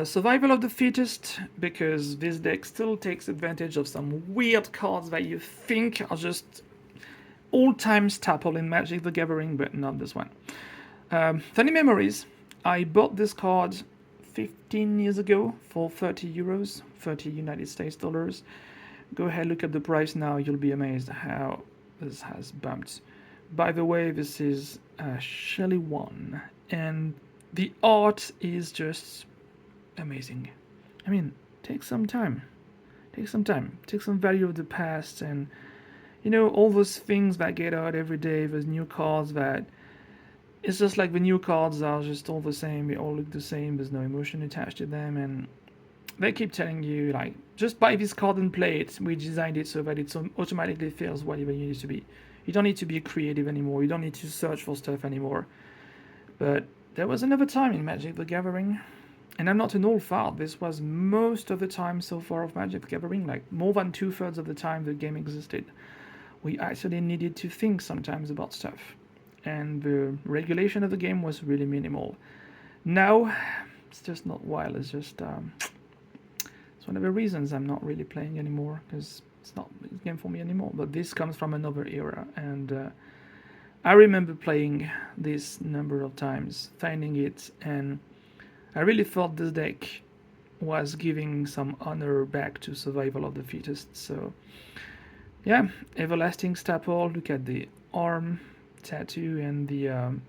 Survival of the Fittest, because this deck still takes advantage of some weird cards that you think are just all-time staple in Magic the Gathering, but not this one. Funny Memories. I bought this card 15 years ago for 30 euros, 30 United States dollars. Go ahead, look at the price now, you'll be amazed how this has bumped. By the way, this is Shelly 1, and the art is just amazing. I mean, take some time. Take some time. Take some value of the past, and all those things that get out every day, those new cards that it's just like the new cards are just all the same, they all look the same, there's no emotion attached to them, and they keep telling you, like, just buy this card and play it. We designed it so that it automatically feels whatever you need to be. You don't need to be creative anymore, you don't need to search for stuff anymore. But there was another time in Magic the Gathering, and I'm not an old fart, this was most of the time so far of Magic the Gathering, like more than 2/3 of the time the game existed. We actually needed to think sometimes about stuff, and the regulation of the game was really minimal. Now, it's just not wild, it's just it's one of the reasons I'm not really playing anymore, because it's not a game for me anymore. But this comes from another era, and I remember playing this number of times, finding it, and I really thought this deck was giving some honor back to survival of the fittest. So yeah, Everlasting Staple, look at the arm tattoo and the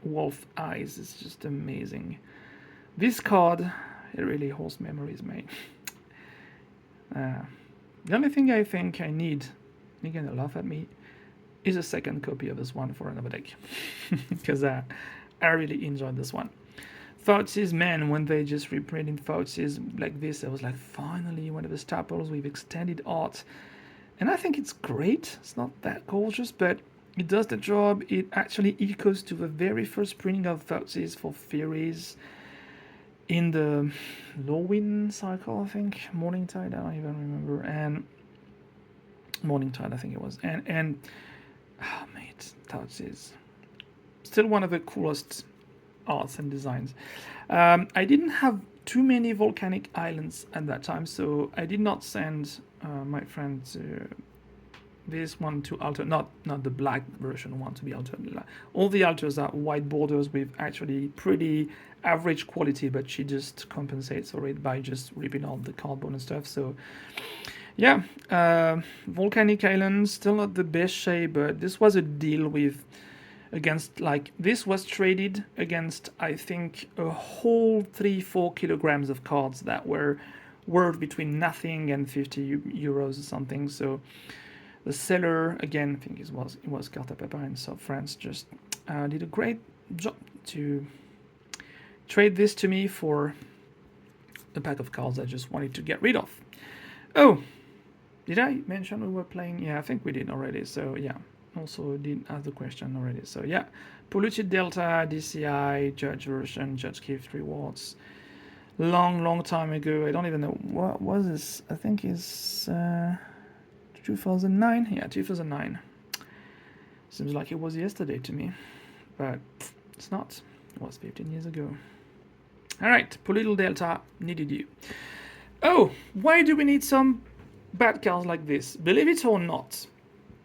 wolf eyes, it's just amazing. This card, it really holds memories, mate. The only thing I think I need, you're gonna laugh at me, is a second copy of this one for another deck. Because I really enjoyed this one. Thoughtseize, man, when they just reprinted Thoughtseize like this, I was like, finally, one of the staples with extended art. And I think it's great. It's not that gorgeous, but it does the job. It actually echoes to the very first printing of Thoughtseize for Furies in the Lorwyn cycle, I think. Morningtide, I don't even remember. And Morningtide, I think it was. And oh, mate, Thoughtseize. Still one of the coolest arts and designs. I didn't have too many volcanic islands at that time, so I did not send my friend this one to alter, not the black version one to be altered. All the alters are white borders with actually pretty average quality, but she just compensates for it by just ripping out the cardboard and stuff. So yeah, volcanic island, still not the best shape, but this was a deal with against, like, this was traded against, I think, a whole 3-4 kilograms of cards that were worth between nothing and 50 euros or something. So the seller, again, I think it was Carta Pepper in South France, just did a great job to trade this to me for a pack of cards I just wanted to get rid of. Oh, did I mention we were playing? Yeah, I think we did already. So yeah, also did ask the question already. So yeah, Polluted Delta, DCI, Judge version, Judge Gift rewards. Long time ago. I don't even know what was this. I think it's 2009. Yeah, 2009. Seems like it was yesterday to me, but it's not. It was 15 years ago. All right, Polluted Delta, needed you. Oh, why do we need some bad cards like this? Believe it or not,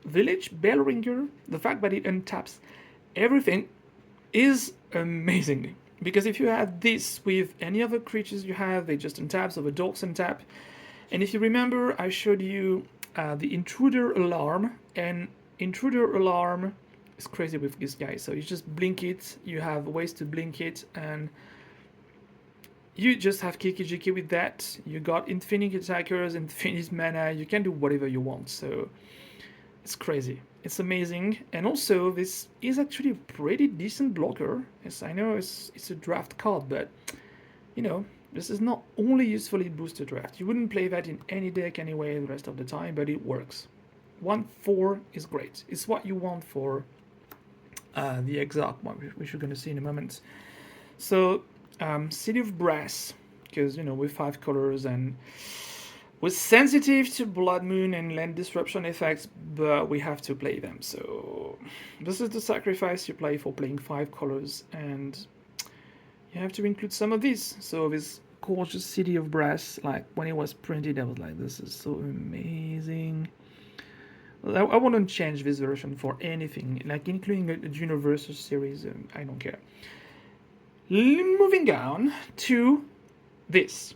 Village Bellringer, the fact that it untaps everything is amazing. Because if you have this with any other creatures you have, they just untap, so the dorks untap. And if you remember, I showed you the Intruder Alarm, and Intruder Alarm is crazy with this guy. So you just blink it, you have ways to blink it, and you just have Kiki Jiki with that. You got infinite attackers, infinite mana, you can do whatever you want. So it's crazy. It's amazing. And also, this is actually a pretty decent blocker. Yes, I know it's a draft card, but, you know, this is not only usefully boosted draft. You wouldn't play that in any deck anyway the rest of the time, but it works. 1/4 is great. It's what you want for the Exarch one, which we're going to see in a moment. So, City of Brass, because, you know, with 5 colors and was sensitive to Blood Moon and land disruption effects, but we have to play them. So this is the sacrifice you play for playing 5 colors, and you have to include some of these. So this gorgeous City of Brass, like when it was printed, I was like, this is so amazing. I wouldn't change this version for anything, like including a Universus series, I don't care. Moving on to this.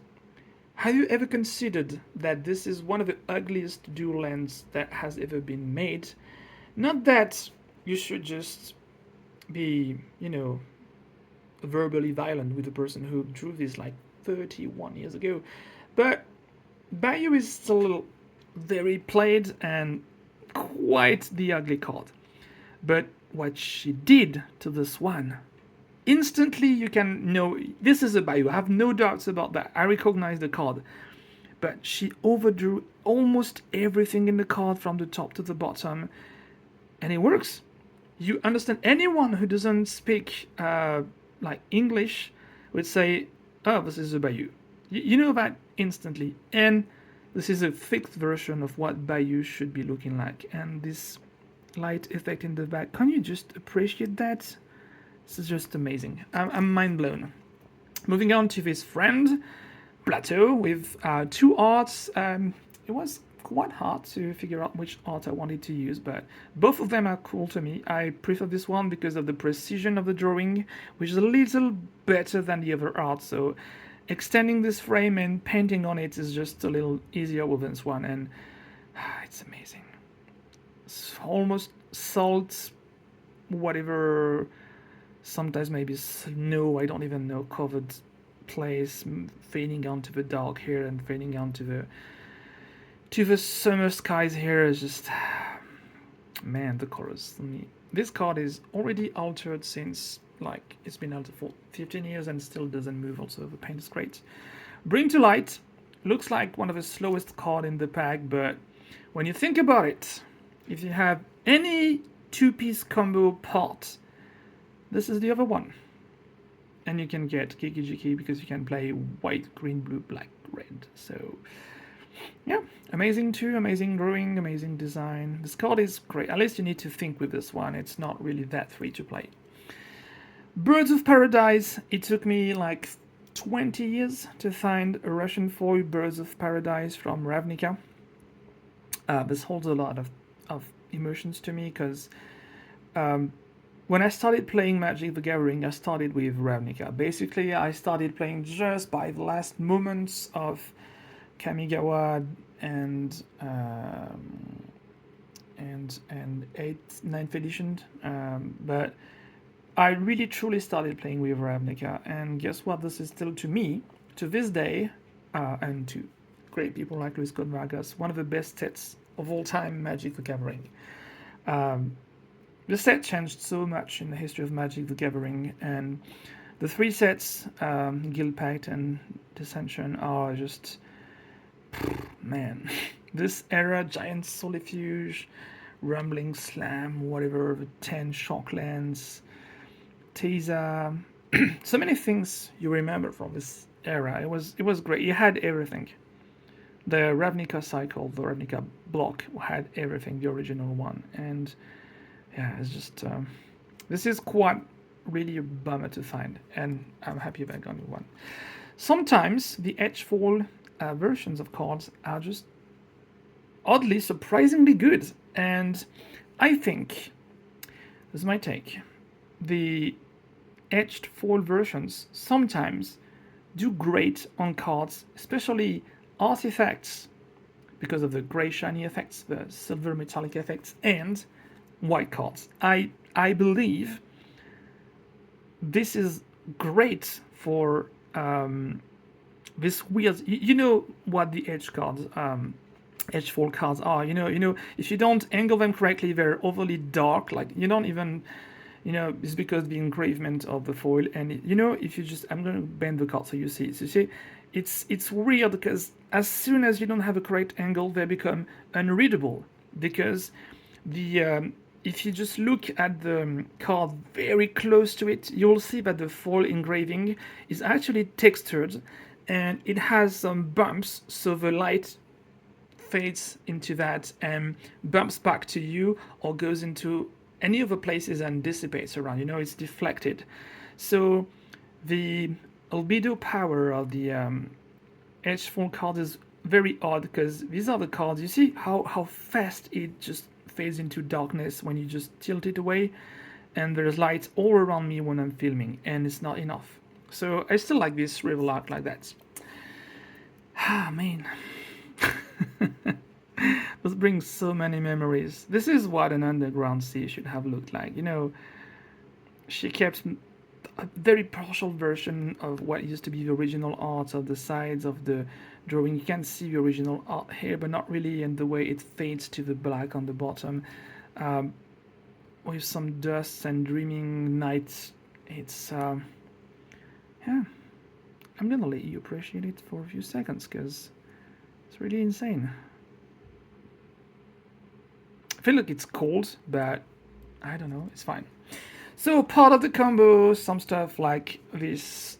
Have you ever considered that this is one of the ugliest dual lands that has ever been made? Not that you should just be, verbally violent with the person who drew this like 31 years ago, but Bayou is still very played and quite the ugly card. But what she did to this one, instantly you can know this is a Bayou. I have no doubts about that. I recognize the card. But she overdrew almost everything in the card from the top to the bottom, and it works. You understand? Anyone who doesn't speak like English would say, "Oh, this is a Bayou." You know that instantly, and this is a fixed version of what Bayou should be looking like. And this light effect in the back, can you just appreciate that? This is just amazing. I'm mind blown. Moving on to this friend, Plateau, with two arts. It was quite hard to figure out which art I wanted to use, but both of them are cool to me. I prefer this one because of the precision of the drawing, which is a little better than the other art. So extending this frame and painting on it is just a little easier with this one, and it's amazing. It's almost salt, whatever, sometimes maybe snow, I don't even know, covered place, fading onto the dark here and fading onto the summer skies here is just, man, the colors. This card is already altered since, like, it's been altered for 15 years and still doesn't move. Also, the paint is great. Bring to Light looks like one of the slowest card in the pack, but when you think about it, if you have any two-piece combo part, this is the other one. And you can get Kiki Jiki because you can play white, green, blue, black, red. So, yeah, amazing too, amazing drawing, amazing design. This card is great. At least you need to think with this one. It's not really that free to play. Birds of Paradise. It took me like 20 years to find a Russian foil Birds of Paradise from Ravnica. This holds a lot of emotions to me because when I started playing Magic the Gathering, I started with Ravnica. Basically, I started playing just by the last moments of Kamigawa and 9th edition. But I really truly started playing with Ravnica, and guess what? This is still to me, to this day, and to great people like Luis Vargas, one of the best sets of all time, Magic the Gathering. The set changed so much in the history of Magic the Gathering, and the three sets, Guild Pact and Dissension, are just, man. This era, Giant Solifuge, Rumbling Slam, whatever, the 10 Shocklands, Teza, so many things you remember from this era. It was great. You had everything. The Ravnica cycle, the Ravnica block had everything, the original one, and yeah, it's just this is quite really a bummer to find, and I'm happy about getting one. Sometimes the Edgefall versions of cards are just oddly surprisingly good, and I think this is my take. The edged foil versions sometimes do great on cards, especially artifacts, because of the grey shiny effects, the silver metallic effects, and white cards. I believe this is great for this weird. You know what the edge cards, edge foil cards are. You know if you don't angle them correctly, they're overly dark. Like you don't even. It's because the engravement of the foil, and if you just, I'm going to bend the card so you see. So you see, it's weird because as soon as you don't have a correct angle, they become unreadable. Because if you just look at the card very close to it, you'll see that the foil engraving is actually textured, and it has some bumps, so the light fades into that and bumps back to you or goes into any other places and dissipates around. It's deflected. So the albedo power of the edgefall card is very odd because these are the cards. You see how fast it just fades into darkness when you just tilt it away, and there's light all around me when I'm filming, and it's not enough. So I still like this river arc like that. Ah, man. This brings so many memories. This is what an underground sea should have looked like. She kept a very partial version of what used to be the original art of the sides of the drawing. You can see the original art here, but not really, and the way it fades to the black on the bottom, um, with some dust and dreaming nights. It's yeah. I'm gonna let you appreciate it for a few seconds because it's really insane. I feel like it's cold, but I don't know. It's fine. So part of the combo, some stuff like this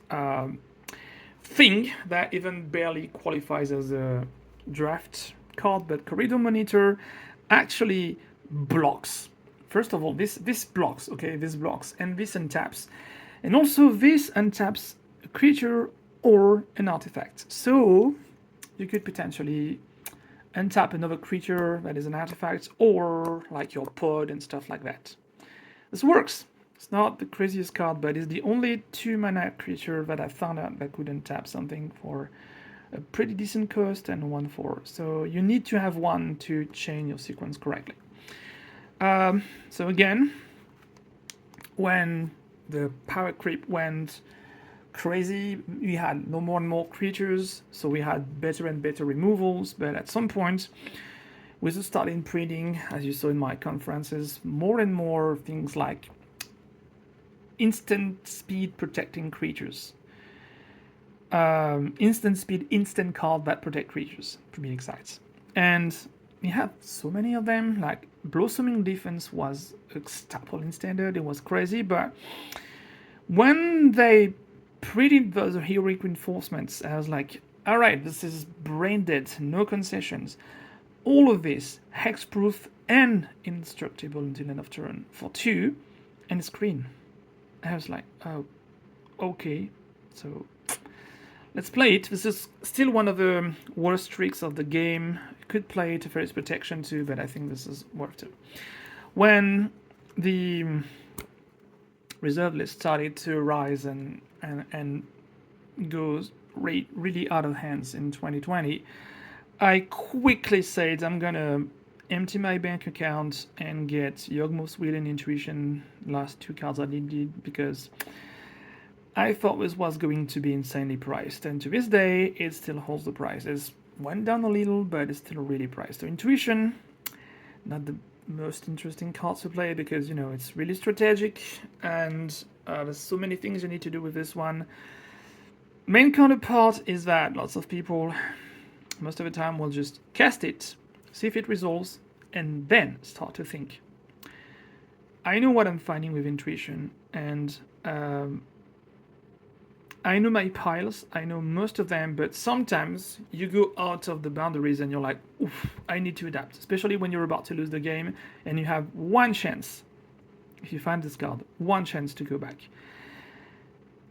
thing that even barely qualifies as a draft card, but Corridor Monitor actually blocks. First of all, this blocks, okay, this blocks, and this untaps, and also this untaps a creature or an artifact. So you could potentially untap another creature that is an artifact, or like your pod and stuff like that. This works. It's not the craziest card, but it's the only 2-mana creature that I found out that could untap something for a pretty decent cost and 1/4. So you need to have one to chain your sequence correctly. So again, when the power creep went crazy, we had no more and more creatures, so we had better and better removals, but at some point, Wizards started printing, as you saw in my conferences, more and more things like instant speed protecting creatures. Instant speed, instant card that protect creatures, to be exact. And we had so many of them, like Blossoming Defense was a staple in Standard, it was crazy, but when they printed those heroic reinforcements, I was like, alright, this is brain dead, no concessions. All of this, hexproof and indestructible until end of turn for 2, and it's green. I was like, oh, okay, so let's play it. This is still one of the worst tricks of the game. I could play it for its protection too, but I think this is worth it. When the reserve list started to rise and goes really out of hands in 2020, I quickly said I'm gonna empty my bank account and get Yawgmoth's Will and Intuition, last 2 cards I needed, because I thought this was going to be insanely priced, and to this day it still holds the price. It went down a little, but it's still really priced. So Intuition, not the most interesting card to play because it's really strategic, and there's so many things you need to do with this one. Main counterpart is that lots of people, most of the time, will just cast it, see if it resolves, and then start to think. I know what I'm finding with Intuition, and I know my piles, I know most of them, but sometimes you go out of the boundaries and you're like, oof, I need to adapt, especially when you're about to lose the game and you have one chance, if you find this card, one chance to go back.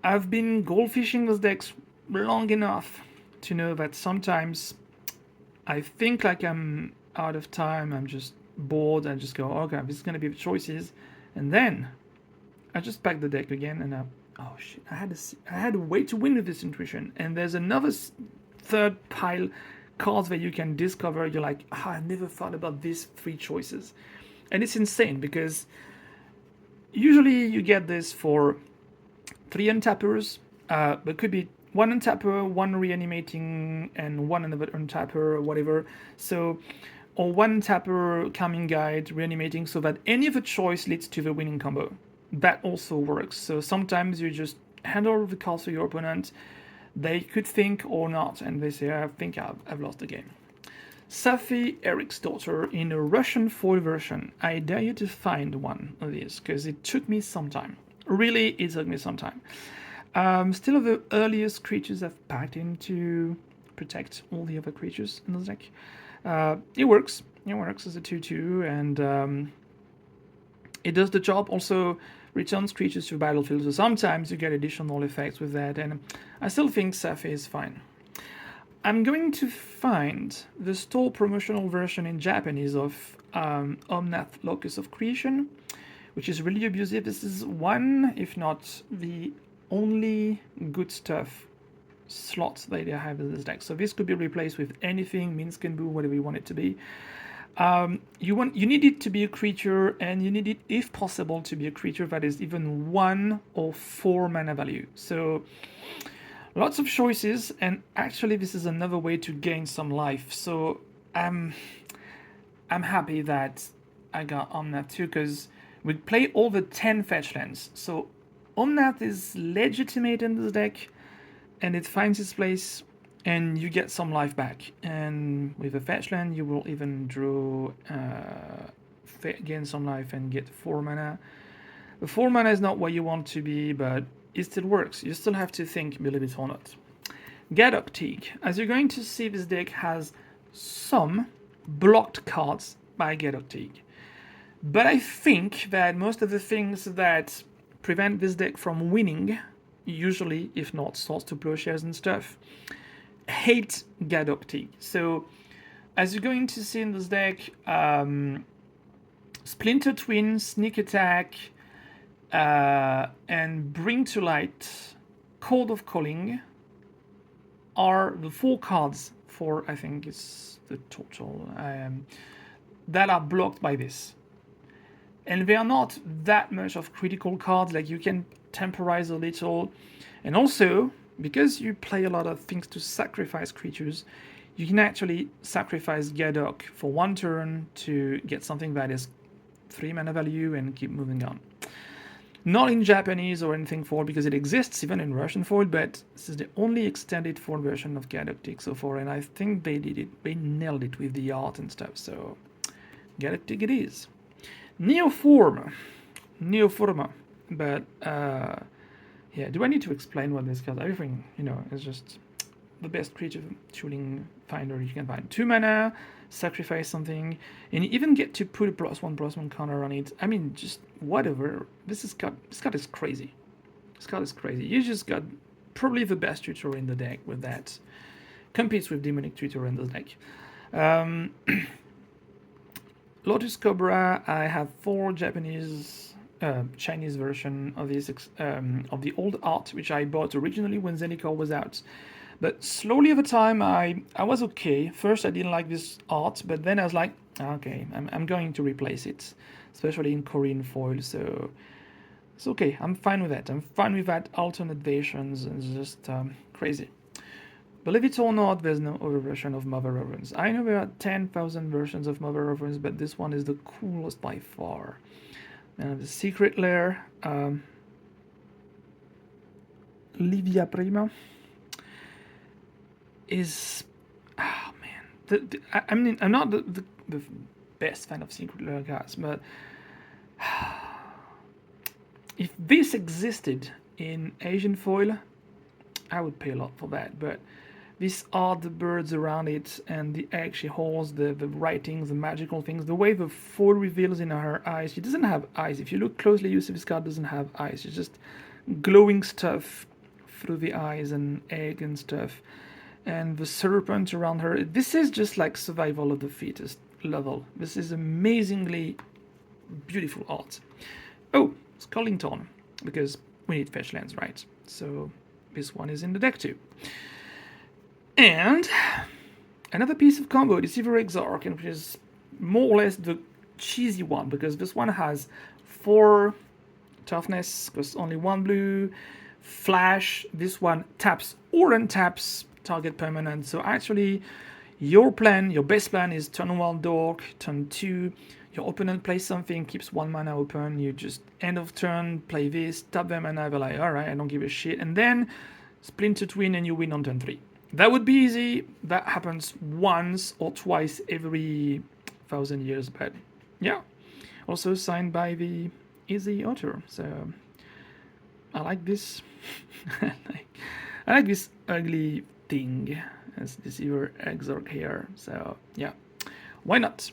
I've been goldfishing those decks long enough to know that sometimes I think like I'm out of time, I'm just bored, I just go, okay, this is going to be the choices, and then I just pack the deck again and oh shit, I had a way to win with this Intuition, and there's another third pile cards that you can discover. You're like, I never thought about these 3 choices, and it's insane because usually you get this for 3 untappers, but it could be 1 untapper, 1 reanimating, and 1 another untapper, or whatever. So, or 1 tapper, calming guide, reanimating, so that any of the choice leads to the winning combo. That also works. So sometimes you just hand over the cards to your opponent. They could think or not, and they say, I think I've lost the game. Safi Eric's Daughter in a Russian foil version. I dare you to find one of these, because it took me some time. Really, it took me some time. Still the earliest creatures I've packed in to protect all the other creatures in the deck. It works. It works as a 2/2, and it does the job. Also returns creatures to battlefield, so sometimes you get additional effects with that, and I still think Safi is fine. I'm going to find the store promotional version in Japanese of Omnath Locus of Creation, which is really abusive. This is one, if not the only good stuff slots that they have in this deck. So this could be replaced with anything, Minsk and Boo, whatever you want it to be. You need it to be a creature, and you need it, if possible, to be a creature that is even 1 or 4 mana value. So lots of choices, and actually this is another way to gain some life. So I'm happy that I got Omnath too, because we play all the 10 fetch lands. So Omnath is legitimate in this deck, and it finds its place, and you get some life back. And with a fetch land, you will even draw, gain some life and get 4 mana. The 4 mana is not where you want to be, but it still works. You still have to think, believe it or not. Gadok Teague. As you're going to see, this deck has some blocked cards by Gadok Teague. But I think that most of the things that prevent this deck from winning, usually, if not Swords to Plowshares and stuff, hate Gadok Teague. So, as you're going to see in this deck, Splinter Twin, Sneak Attack, and Bring to Light, Code of Calling are the 4 cards for, I think it's the total, that are blocked by this. And they are not that much of critical cards, like you can temporize a little. And also, because you play a lot of things to sacrifice creatures, you can actually sacrifice Gadok for 1 turn to get something that is 3 mana value and keep moving on. Not in Japanese or anything foil, because it exists even in Russian foil, but this is the only extended foil version of Gadok Teague so far, and I think they did it, they nailed it with the art and stuff, so Gadok Teague it is. Neoforma, but yeah, do I need to explain what this card? Everything, is just the best creature tuning finder you can find. 2 mana, sacrifice something, and you even get to put a +1/+1 counter on it. I mean, just whatever. This card is crazy. This card is crazy. You just got probably the best tutor in the deck with that. Competes with Demonic Tutor in the deck. Lotus Cobra, I have 4 Chinese version of this of the old art, which I bought originally when Zendikar was out. But slowly over time, I was okay. First, I didn't like this art, but then I was like, okay, I'm going to replace it, especially in Korean foil. So it's okay. I'm fine with that. I'm fine with that. Alternate versions. It's just crazy. Believe it or not, there's no other version of Mother of Runes. I know there are 10,000 versions of Mother of Runes, but this one is the coolest by far. And the Secret Lair, Livia Prima, is, man. I mean, I'm not the best fan of Secret Lair cards, but if this existed in Asian foil, I would pay a lot for that. But these are the birds around it, and the egg she holds, the writings, the magical things, the way the foil reveals in her eyes. She doesn't have eyes. If you look closely, you see this card doesn't have eyes. It's just glowing stuff through the eyes and egg and stuff. And the serpent around her. This is just like survival of the fittest level. This is amazingly beautiful art. Oh, Skullington, because we need fetch lands, right? So this one is in the deck too. And another piece of combo, Deceiver Exarch, which is more or less the cheesy one, because this one has 4 toughness, costs only 1 blue, flash. This one taps or untaps target permanent. So actually, your best plan is turn 1 Dork, turn 2, your opponent plays something, keeps 1 mana open, you just end of turn, play this, tap them, and I'm like, alright, I don't give a shit. And then Splinter Twin and you win on turn 3. That would be easy. That happens once or twice every 1,000 years, but yeah. Also signed by the easy author. So I like this. I like this ugly thing as Deceiver Exarch here. So yeah, why not?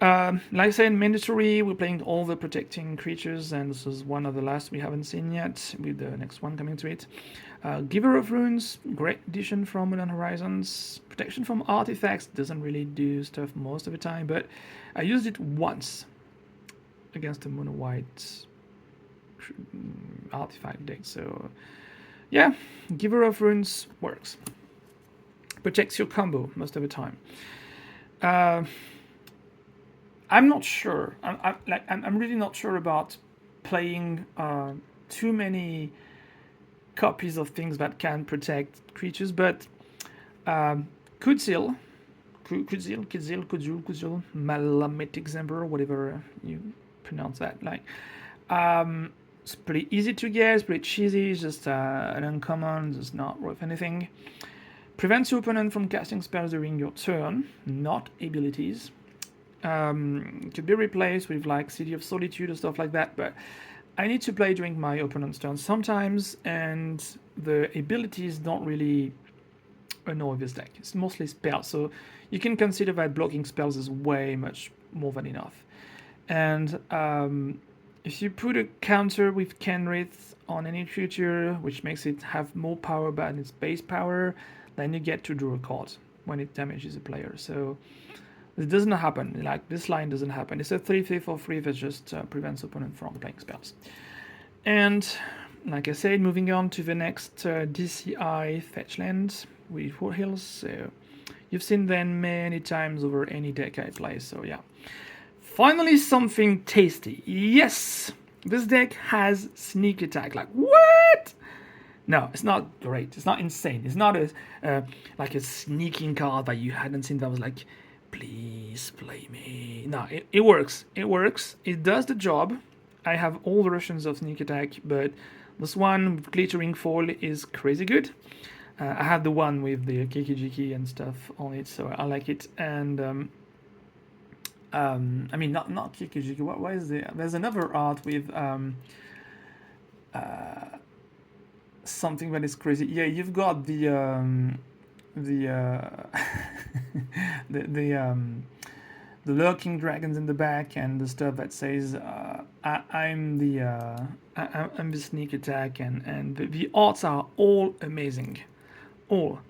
Like I said, mandatory. We're playing all the protecting creatures, and this is one of the last we haven't seen yet, with the next one coming to it. Giver of Runes, great addition from Modern Horizons. Protection from artifacts, doesn't really do stuff most of the time, but I used it once against a mono white artifact deck, so Yeah, Giver of Runes works. Protects your combo most of the time. Uh, I'm not sure. I'm really not sure about playing too many copies of things that can protect creatures, but Kudzil, Kudzil, Malamitic Zember, whatever you pronounce that. Like, it's pretty easy to get. It's pretty cheesy. It's just an uncommon. It's not worth anything. Prevents your opponent from casting spells during your turn, not abilities. Could be replaced with like City of Solitude or stuff like that, but I need to play during my opponent's turn sometimes, and the abilities don't really annoy this deck. It's mostly spells, so you can consider that blocking spells is way much more than enough. And if you put a counter with Kenrith on any creature, which makes it have more power than its base power, then you get to draw a card when it damages a player. So it doesn't happen. Like, this line doesn't happen. It's a 3/5 for free that just prevents opponent from playing spells. And like I said, moving on to the next DCI fetch land with Foothills. So you've seen them many times over any deck I play. So yeah. Finally, something tasty. Yes, this deck has sneak attack. Like, what? No, it's not great. It's not insane. It's not like a sneaking card that you hadn't seen that was like, please play me. No, it works. It works. It does the job. I have all versions of sneak attack, but this one with glittering foil is crazy good. I have the one with the Kikijiki and stuff on it, so I like it. And I mean, not Kikijiki. What is the? There's another art with something that is crazy. Yeah, you've got the the lurking dragons in the back, and the stuff that says I'm the sneak attack, and the arts are all amazing, all.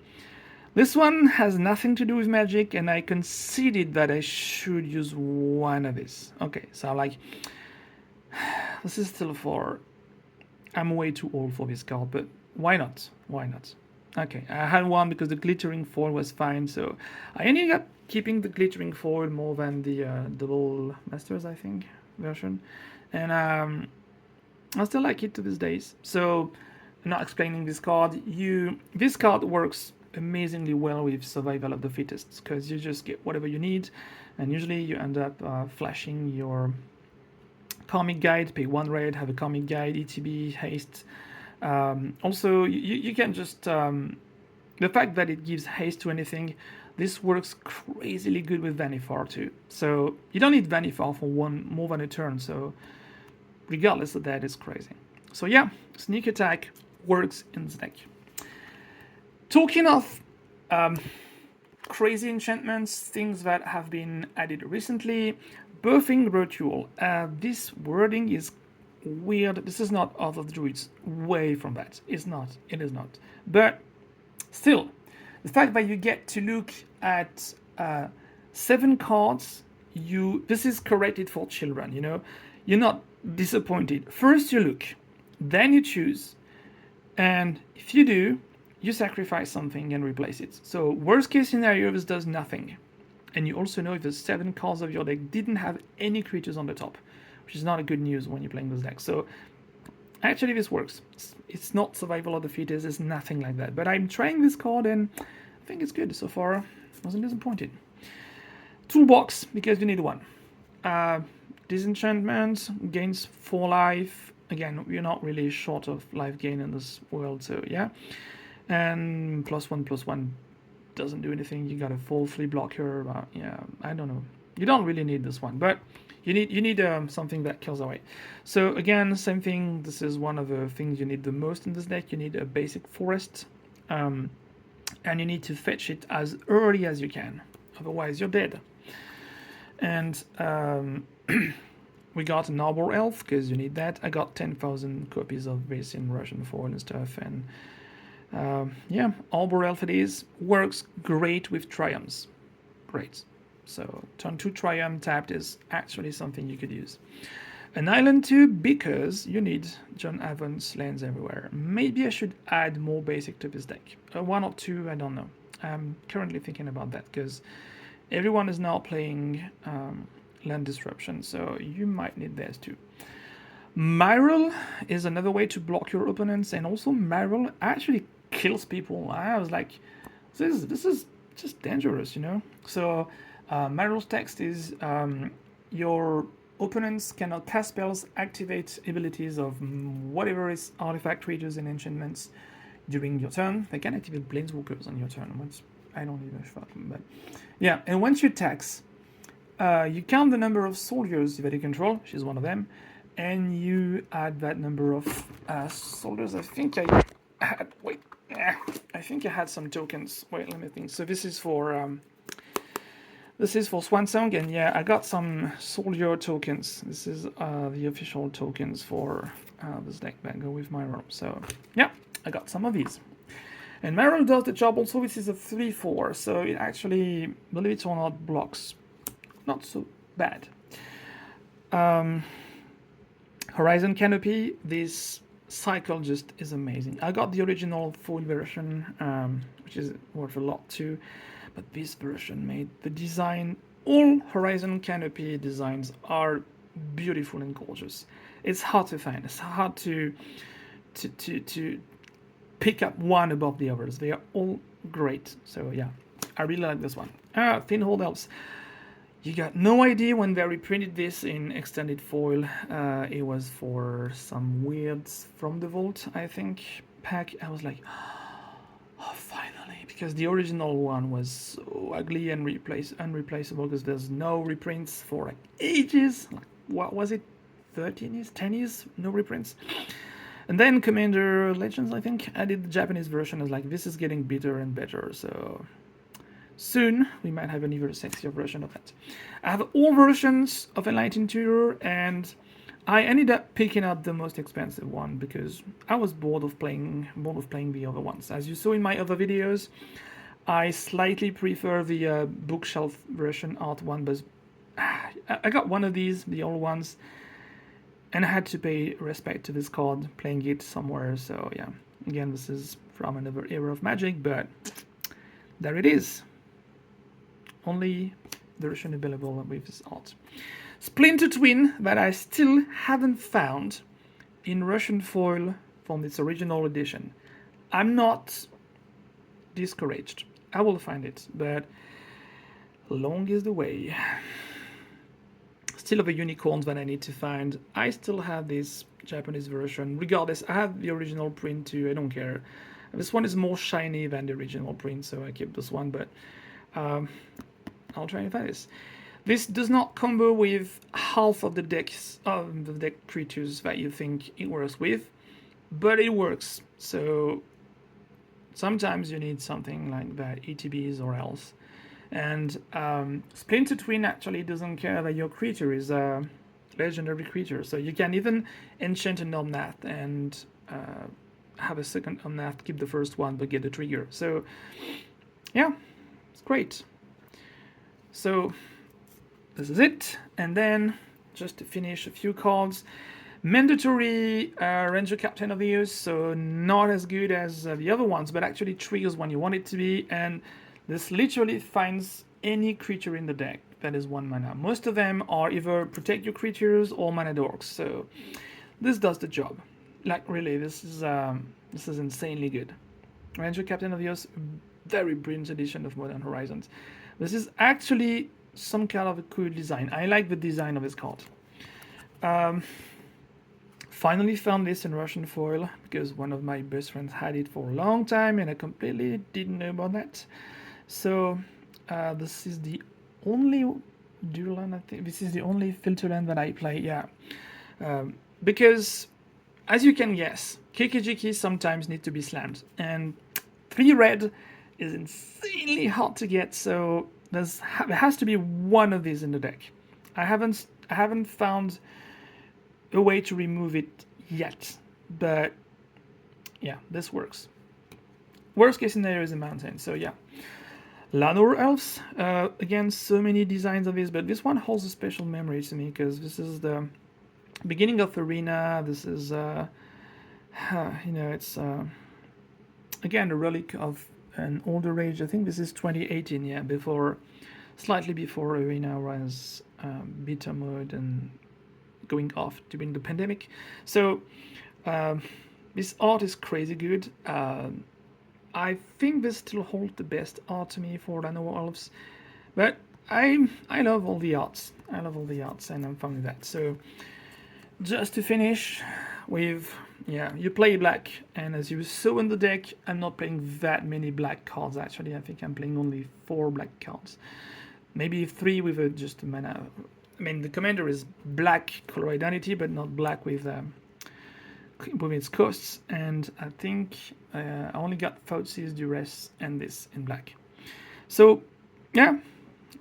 This one has nothing to do with magic, and I conceded that I should use one of these. Okay, so I'm like, this is still for. I'm way too old for this card, but why not? Why not? Okay, I had one because the glittering foil was fine, so I ended up keeping the glittering foil more than the double masters, I think, version, and I still like it to these days. So, I'm not explaining this card. This card works amazingly well with survival of the fittest, because you just get whatever you need, and usually you end up flashing your comic guide, pay 1 red, have a comic guide, ETB, haste. Also, you can just the fact that it gives haste to anything, this works crazily good with Vanifar too. So you don't need Vanifar for one more than a turn, so regardless of that, it's crazy. So yeah, sneak attack works in this deck. Talking of crazy enchantments, things that have been added recently, Birthing Ritual. This wording is weird. This is not Oath of the Druids. Way from that. It's not. It is not. But still, the fact that you get to look at 7 cards, this is corrected for children, you know. You're not disappointed. First you look, then you choose, and if you do, you sacrifice something and replace it. So worst case scenario, this does nothing. And you also know if the 7 cards of your deck didn't have any creatures on the top, which is not a good news when you're playing this deck. So actually this works. It's not survival of the fittest, it's nothing like that. But I'm trying this card and I think it's good so far. I wasn't disappointed. Toolbox, because you need one. Disenchantment, gains 4 life. Again, we're not really short of life gain in this world, so yeah. And +1/+1 doesn't do anything. You got a full free blocker. Yeah, I don't know. You don't really need this one, but you need something that kills away. So again, same thing. This is one of the things you need the most in this deck. You need a basic forest, and you need to fetch it as early as you can. Otherwise, you're dead. And we got an Arbor Elf because you need that. I got 10,000 copies of this in Russian foil and stuff, and yeah, Arbor Elf it is. Works great with Triumphs. Great. So turn 2 Triumph tapped is actually something you could use. An island too, because you need John Avon's lands everywhere. Maybe I should add more basic to this deck. One or two, I don't know. I'm currently thinking about that because everyone is now playing land disruption, so you might need theirs too. Myral is another way to block your opponents, and also Myral actually kills people. I was like, this is just dangerous, you know? So Myral's text is your opponents cannot cast spells, activate abilities of whatever is artifact, creatures, and enchantments during your turn. They can activate planeswalkers on your turn, which I don't even fuck them, but yeah. And once you tax, you count the number of soldiers that you control. She's one of them, and you add that number of soldiers. I think I had. Wait, I think I had some tokens. Wait, let me think. So this is for Swansong, and yeah, I got some soldier tokens. This is the official tokens for this deck that go with Myral. So yeah, I got some of these. And Myral does the job also. This is a 3/4, so it actually, believe it or not, blocks not so bad. Horizon Canopy, this cycle just is amazing. I got the original foil version, which is worth a lot too, but this version made the design. All Horizon Canopy designs are beautiful and gorgeous. It's hard to find. It's hard to pick up one above the others. They are all great. So yeah, I really like this one. Thin Hold Elves. You got no idea when they reprinted this in extended foil. It was for some weirds from the vault, I think, pack. I was like, oh, finally, because the original one was so ugly and unreplaceable because there's no reprints for like ages. Like, what was it? 13 years, 10 years, no reprints. And then Commander Legends, I think, added the Japanese version. I was like, this is getting better and better. So soon we might have an even sexier version of it. I have all versions of Enlightened Tutor, and I ended up picking up the most expensive one because I was bored of playing the other ones. As you saw in my other videos, I slightly prefer the bookshelf version art one, but I got one of these, the old ones, and I had to pay respect to this card, playing it somewhere. So yeah, again, this is from another era of Magic, but there it is. Only version available with this art. Splinter Twin that I still haven't found in Russian foil from its original edition. I'm not discouraged. I will find it, but long is the way. Still have a unicorns that I need to find. I still have this Japanese version. Regardless, I have the original print too. I don't care. This one is more shiny than the original print, so I keep this one, but I'll try and find this. This does not combo with half of the decks of the deck creatures that you think it works with, but it works. So sometimes you need something like that, ETBs or else. And Splinter Twin actually doesn't care that your creature is a legendary creature, so you can even enchant an Omnath and have a second Omnath, keep the first one, but get the trigger. So yeah, it's great. So this is it, and then just to finish, a few cards. Mandatory Ranger Captain of the Year, so not as good as the other ones, but actually triggers when you want it to be, and this literally finds any creature in the deck that is 1 mana. Most of them are either protect your creatures or mana dorks, so this does the job. Like really, this is insanely good. Ranger Captain of the Earth, very brilliant edition of Modern Horizons. This is actually some kind of a cool design. I like the design of this card. Finally found this in Russian foil because one of my best friends had it for a long time and I completely didn't know about that. So this is the only Duel land, I think. This is the only filter land that I play, yeah. Because, as you can guess, Kikijiki sometimes need to be slammed. And 3 red is insanely hard to get, so there has to be one of these in the deck. I haven't found a way to remove it yet, but yeah, this works. Worst case scenario is a mountain, so yeah. Lanor Elves, again, so many designs of this, but this one holds a special memory to me because this is the beginning of arena. This is it's again a relic of an older age. I think this is 2018. Yeah, before slightly before arena was beta mode and going off during the pandemic. So um, this art is crazy good. I think this still holds the best art to me for Nano Elves, but I love all the arts. I love all the arts, and I'm fine with that. So just to finish with, yeah, you play black, and as you saw in the deck, I'm not playing that many black cards actually. I think I'm playing only 4 black cards, maybe 3 with just a mana. I mean, the commander is black color identity, but not black with its costs, and I think I only got Thoughtseize, Duress, and this in black. So, yeah,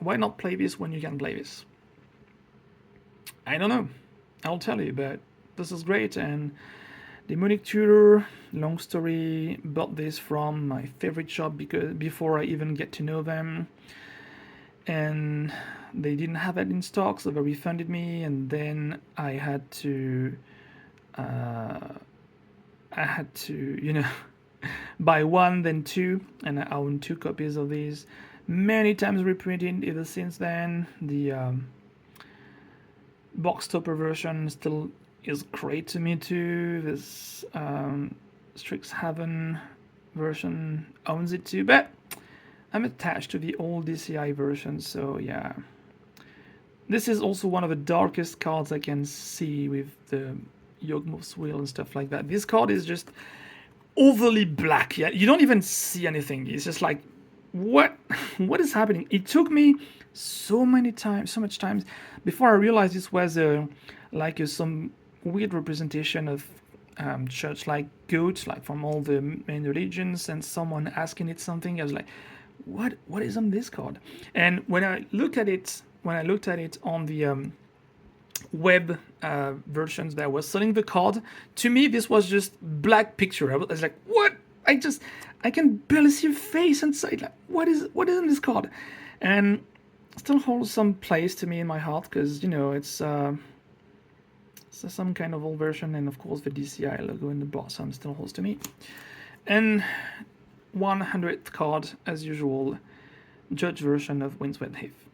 why not play this when you can play this? I don't know. I'll tell you, but this is great. And Demonic Tutor, long story, bought this from my favorite shop because before I even get to know them, and they didn't have it in stock, so they refunded me, and then I had to buy one, then 2, and I own 2 copies of these. Many times reprinted ever since then. The box topper version still is great to me too. This Strixhaven version owns it too, but I'm attached to the old DCI version, so yeah. This is also one of the darkest cards I can see with the Yawgmoth's Will and stuff like that. This card is just overly black. Yeah, you don't even see anything. It's just like, what is happening? It took me so much times before I realized this was some weird representation of church like goats, like from all the main religions, and someone asking it something. I was like, what is on this card? And when I looked at it on the web versions that was selling the card, to me this was just black picture. I was like, what? I can barely see a face inside. Like, what is in this card? And still holds some place to me in my heart because it's some kind of old version, and of course the DCI logo in the bottom still holds to me. And 100th card, as usual, Judge version of Windswept Heath.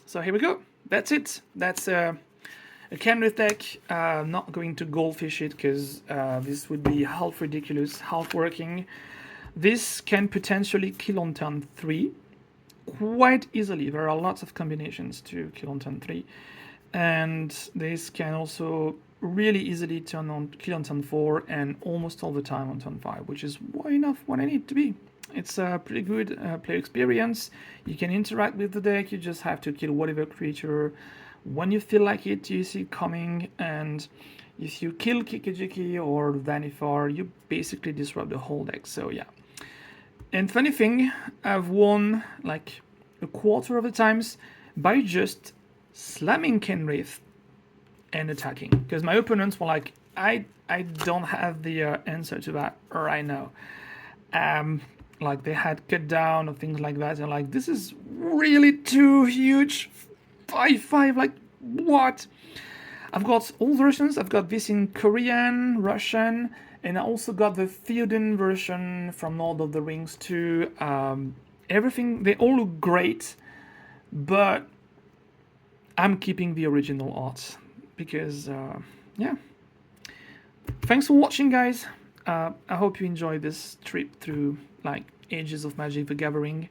So here we go. That's it. That's a Kenrith deck. Not going to goldfish it because this would be half ridiculous, half working. This can potentially kill on turn 3 quite easily. There are lots of combinations to kill on turn 3. And this can also really easily kill on turn 4 and almost all the time on turn 5, which is enough what I need to be. It's a pretty good player experience. You can interact with the deck. You just have to kill whatever creature when you feel like it, you see it coming, and if you kill Kikijiki or Vanifar, you basically disrupt the whole deck. So yeah. And funny thing, I've won like a quarter of the times by just slamming Kenrith and attacking, because my opponents were like, I don't have the answer to that right now. Like they had cut down or things like that, and like, this is really too huge. 5/5, like what? I've got all versions. I've got this in Korean, Russian, and I also got the Theoden version from Lord of the Rings too. Everything, they all look great, but I'm keeping the original art because, yeah. Thanks for watching, guys. I hope you enjoyed this trip through like Ages of Magic: The Gathering.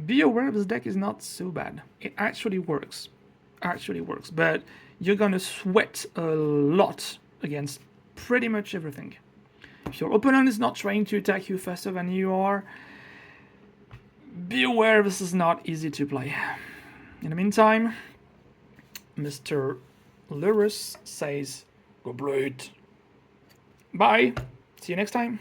Be aware this deck is not so bad. It actually works. But you're gonna sweat a lot against pretty much everything. If your opponent is not trying to attack you faster than you are, be aware this is not easy to play. In the meantime, Mr. Lurus says, go play it. Bye. See you next time.